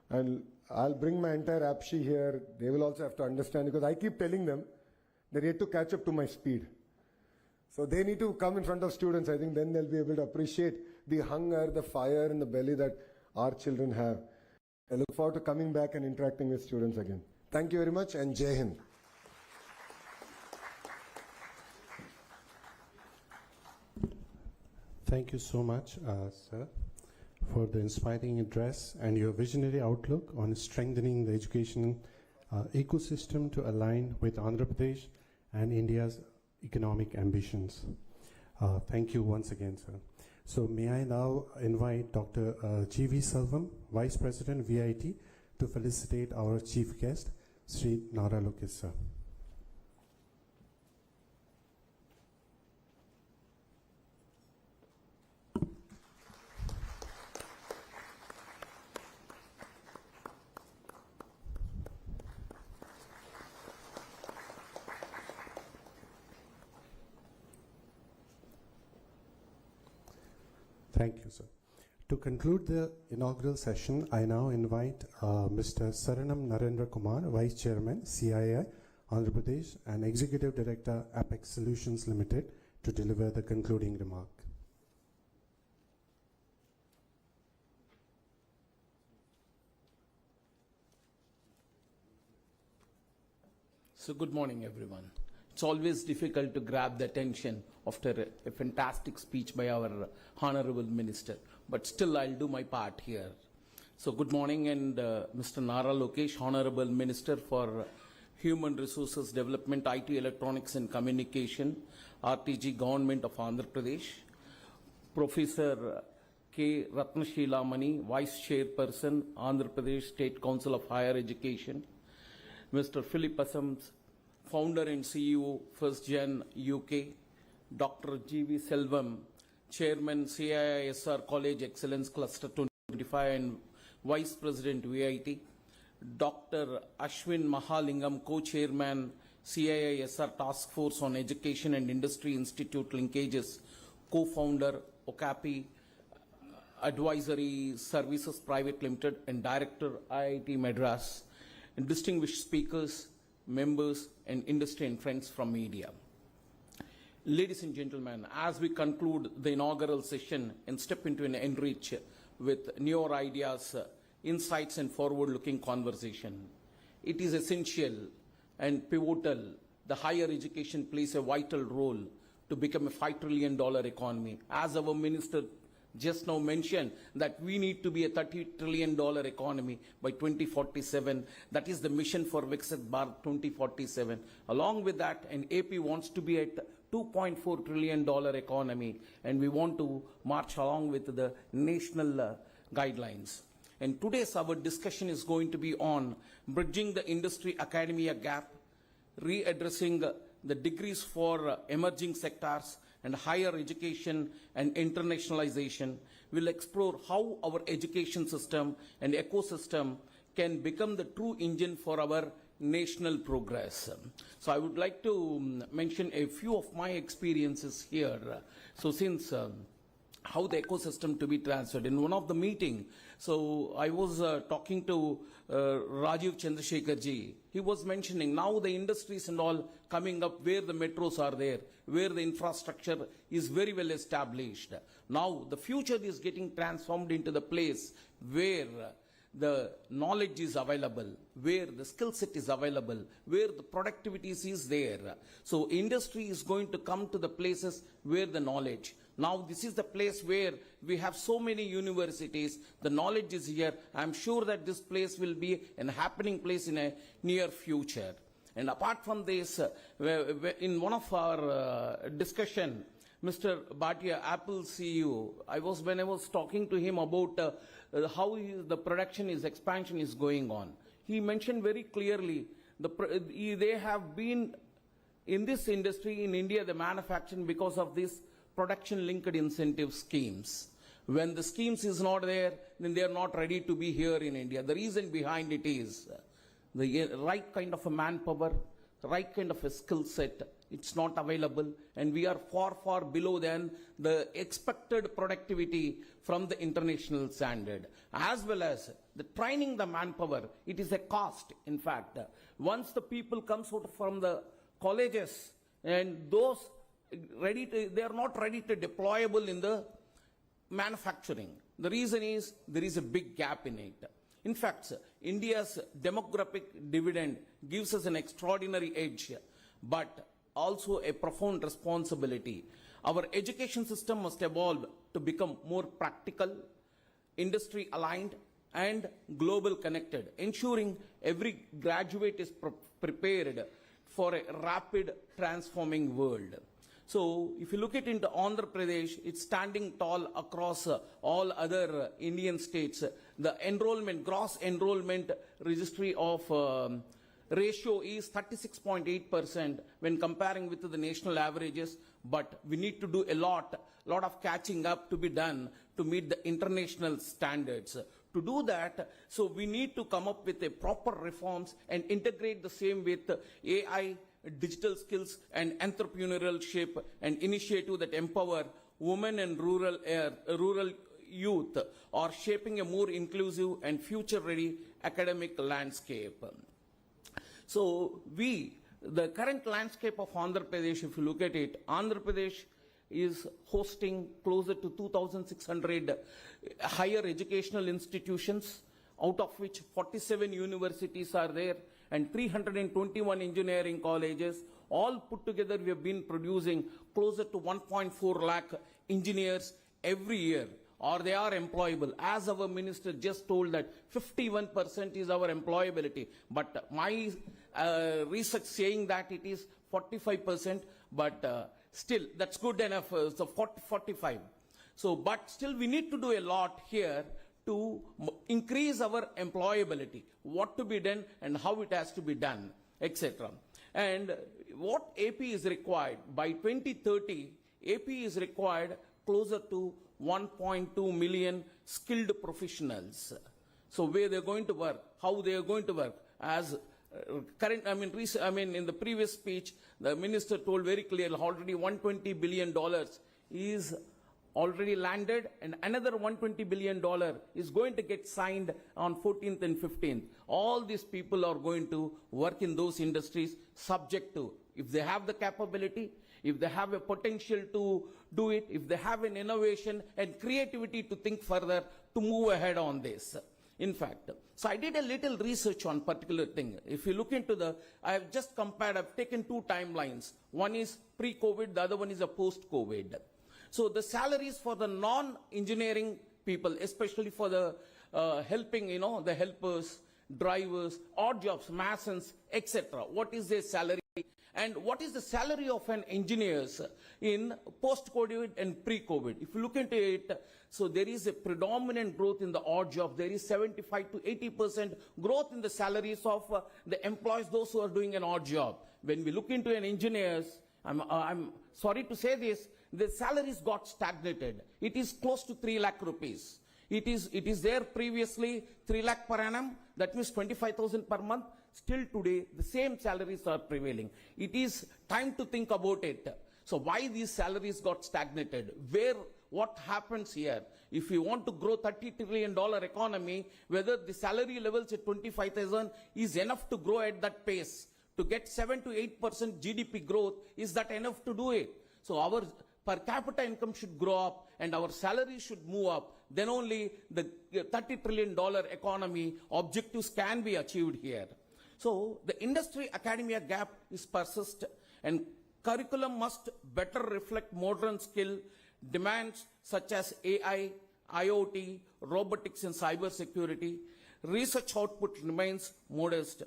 And I'll bring my entire APSHI here. They will also have to understand because I keep telling them they're yet to catch up to my speed. So they need to come in front of students. I think then they'll be able to appreciate the hunger, the fire in the belly that our children have. I look forward to coming back and interacting with students again. Thank you very much and Jai Hind. Thank you so much, sir, for the inspiring address and your visionary outlook on strengthening the education ecosystem to align with Andhra Pradesh and India's economic ambitions. Thank you once again, sir. So may I now invite Dr. G.V. Selvam, Vice President VIT, to felicitate our chief guest, Sri Nara Lokis, sir. Thank you, sir. To conclude the inaugural session, I now invite Mr. Saranam Narendra Kumar, Vice Chairman, CII, Andhra Pradesh, and Executive Director, Apex Solutions Limited, to deliver the concluding remark. So good morning, everyone. It's always difficult to grab the attention after a fantastic speech by our Honorable Minister, but still I'll do my part here. So good morning, and Mr. Nara Lokesh, Honorable Minister for Human Resources Development, IT, Electronics and Communication, RTG, Government of Andhra Pradesh, Professor K. Ratnashila Mani, Vice Chairperson, Andhra Pradesh State Council of Higher Education, Mr. Philip Assams, Founder and CEO, First Gen UK, Dr. G.V. Selvam, Chairman CIISR College Excellence Cluster 25 and Vice President VIT, Dr. Ashwin Mahalingam, Co-Chairman CIISR Task Force on Education and Industry Institute Linkages, Co-Founder Okapi Advisory Services Private Limited and Director IIT Madras, and distinguished speakers, members and industry and friends from media. Ladies and gentlemen, as we conclude the inaugural session and step into an enrich with newer ideas, insights and forward-looking conversation, it is essential and pivotal. The higher education plays a vital role to become a $5 trillion economy. As our minister just now mentioned, that we need to be a $30 trillion economy by 2047. That is the mission for Viksit Bharat 2047. Along with that, and AP wants to be at $2.4 trillion economy, and we want to march along with the national guidelines. And today's our discussion is going to be on bridging the industry-academia gap, readdressing the degrees for emerging sectors, and higher education and internationalization. Will explore how our education system and ecosystem can become the true engine for our national progress. So I would like to mention a few of my experiences here. So since how the ecosystem to be transferred. In one of the meeting, so I was talking to Rajiv Chandrasekhar ji. He was mentioning now the industries and all coming up where the metros are there, where the infrastructure is very well established. Now the future is getting transformed into the place where the knowledge is available, where the skill set is available, where the productivity is there. So industry is going to come to the places where the knowledge. Now this is the place where we have so many universities, the knowledge is here. I am sure that this place will be a happening place in a near future. And apart from this, in one of our discussion, Mr. Bhatia, Apple CEO, when I was talking to him about how the production expansion is going on, he mentioned very clearly they have been in this industry in India, the manufacturing, because of this production linked incentive schemes. When the schemes is not there, then they are not ready to be here in India. The reason behind it is the right kind of a manpower, right kind of a skill set, it's not available, and we are far, far below than the expected productivity from the international standard. As well as the training the manpower, it is a cost, in fact. Once the people comes out from the colleges, and those they are not ready to deployable in the manufacturing. The reason is there is a big gap in it. In fact, India's demographic dividend gives us an extraordinary edge, but also a profound responsibility. Our education system must evolve to become more practical, industry aligned, and global connected, ensuring every graduate is prepared for a rapid transforming world. So, if you look at into Andhra Pradesh, it's standing tall across all other Indian states. The gross enrollment registry of ratio is 36.8% when comparing with the national averages, but we need to do a lot of catching up to be done to meet the international standards. To do that, so we need to come up with a proper reforms and integrate the same with AI, digital skills and entrepreneurship and initiative that empower women and rural youth are shaping a more inclusive and future-ready academic landscape. So the current landscape of Andhra Pradesh, if you look at it, Andhra Pradesh is hosting closer to 2,600 higher educational institutions, out of which 47 universities are there and 321 engineering colleges. All put together, we have been producing closer to 1.4 lakh engineers every year, or they are employable. As our minister just told that 51% is our employability, but my research saying that it is 45%, but still that's good enough, so 45. So, but still we need to do a lot here to increase our employability, what to be done and how it has to be done, etc. And what AP is required by 2030, AP is required closer to 1.2 million skilled professionals. So where they're going to work, how they are going to work. As in the previous speech, the minister told very clearly already $120 billion is already landed, and another $120 billion is going to get signed on 14th and 15th. All these people are going to work in those industries subject to, if they have the capability, if they have a potential to do it, if they have an innovation and creativity to think further, to move ahead on this. In fact, so I did a little research on particular thing. If you look into I have just compared, I've taken two timelines. One is pre-COVID, the other one is a post-COVID. So the salaries for the non-engineering people, especially for the helping, the helpers, drivers, odd jobs, masons, etc. What is their salary? And what is the salary of an engineer in post-COVID and pre-COVID? If you look into it, so there is a predominant growth in the odd job. There is 75 to 80% growth in the salaries of the employees, those who are doing an odd job. When we look into an engineers, I'm sorry to say this, the salaries got stagnated. It is close to 3 lakh rupees. It is there previously 3 lakh per annum, that means 25,000 per month. Still today, the same salaries are prevailing. It is time to think about it. So why these salaries got stagnated? What happens here? If you want to grow $30 trillion economy, whether the salary levels at 25,000 is enough to grow at that pace, to get 7 to 8% GDP growth, is that enough to do it? So our per capita income should grow up and our salary should move up. Then only the $30 trillion economy objectives can be achieved here. So the industry academia gap is persist, and curriculum must better reflect modern skill demands such as AI, IoT, robotics and cyber security. Research output remains modest,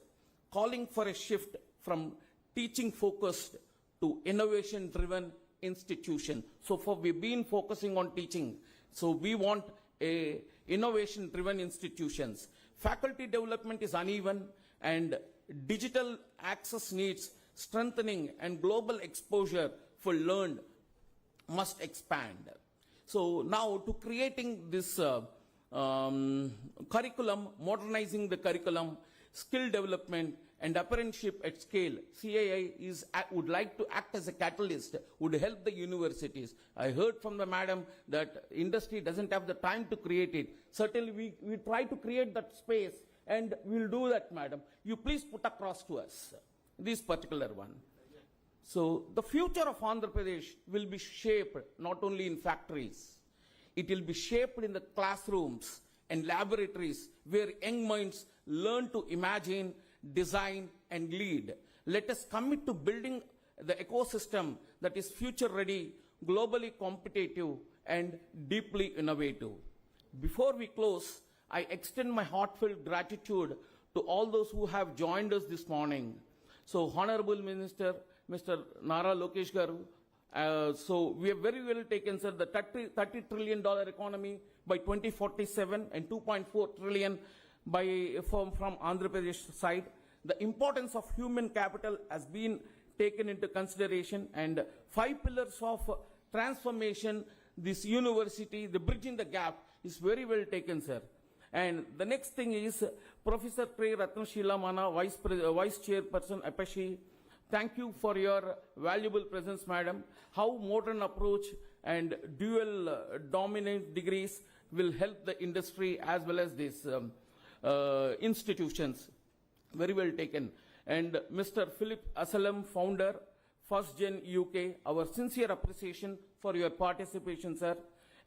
calling for a shift from teaching focused to innovation driven institution. So far we've been focusing on teaching. So we want a innovation driven institutions. Faculty development is uneven and digital access needs strengthening, and global exposure for learned must expand. So now to creating this curriculum, modernizing the curriculum, skill development and apprenticeship at scale, CII would like to act as a catalyst, would help the universities. I heard from the madam that industry doesn't have the time to create it. Certainly we try to create that space, and we'll do that, madam. You please put across to us this particular one. So the future of Andhra Pradesh will be shaped not only in factories, it will be shaped in the classrooms and laboratories where young minds learn to imagine, design and lead. Let us commit to building the ecosystem that is future ready, globally competitive and deeply innovative. Before we close, I extend my heartfelt gratitude to all those who have joined us this morning. So Honorable Minister, Mr. Nara Lokesh Garu, so we have very well taken, sir, the $30 trillion economy by 2047 and 2.4 trillion from Andhra Pradesh side. The importance of human capital has been taken into consideration, and 5 pillars of transformation, this university, the bridging the gap is very well taken, sir. And the next thing is Professor K. Ratnashila Mana, Vice Chairperson, Apache. Thank you for your valuable presence, madam. How modern approach and dual dominant degrees will help the industry as well as these institutions. Very well taken. And Mr. Philip Asalam, founder, First Gen UK, our sincere appreciation for your participation, sir.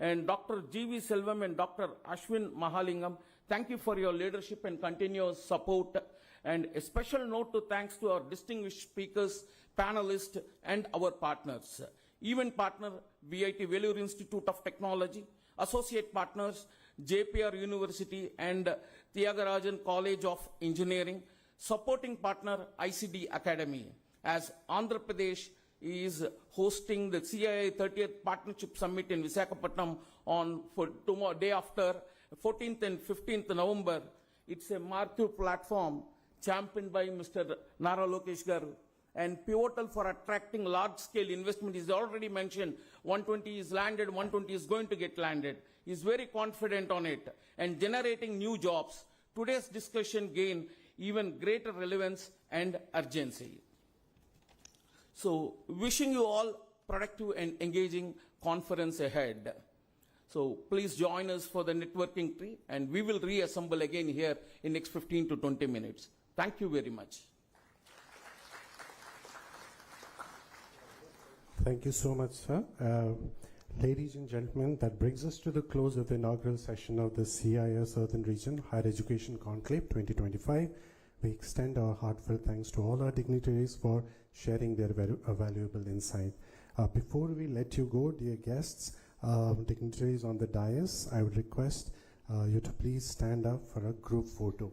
And Dr. G.V. Selvam and Dr. Ashwin Mahalingam, thank you for your leadership and continuous support. And a special note to thanks to our distinguished speakers, panelists, and our partners. Event partner, VIT Vellore Institute of Technology. Associate partners, JPR University and Tyagarajan College of Engineering. Supporting partner, ICD Academy. As Andhra Pradesh is hosting the CII 30th Partnership Summit in Visakhapatnam for tomorrow, day after, 14th and 15th November. It's a marquee platform championed by Mr. Nara Lokesh Garu. and pivotal for attracting large-scale investment. He's already mentioned 120 is landed, 120 is going to get landed. He's very confident on it and generating new jobs. Today's discussion gain even greater relevance and urgency. So, wishing you all productive and engaging conference ahead. So, please join us for the networking tree, and we will reassemble again here in next 15 to 20 minutes. Thank you very much. Thank you so much, sir. Ladies and gentlemen, that brings us to the close of the inaugural session of the CIS Southern Region Higher Education Conclave 2025. We extend our heartfelt thanks to all our dignitaries for sharing their valuable insight. Before we let you go, dear guests, dignitaries on the dais, I would request you to please stand up for a group photo.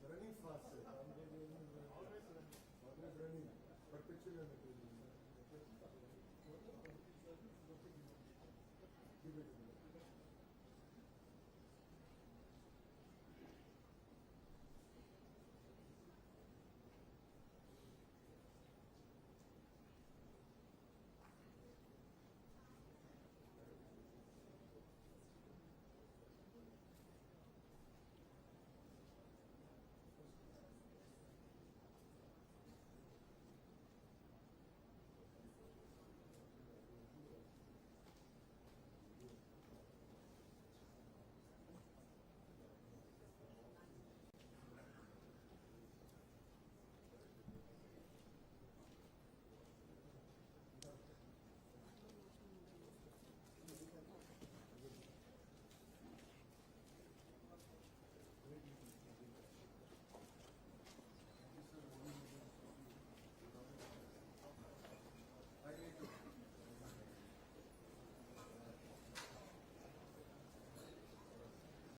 Running fast, sir. Always running. But picture you are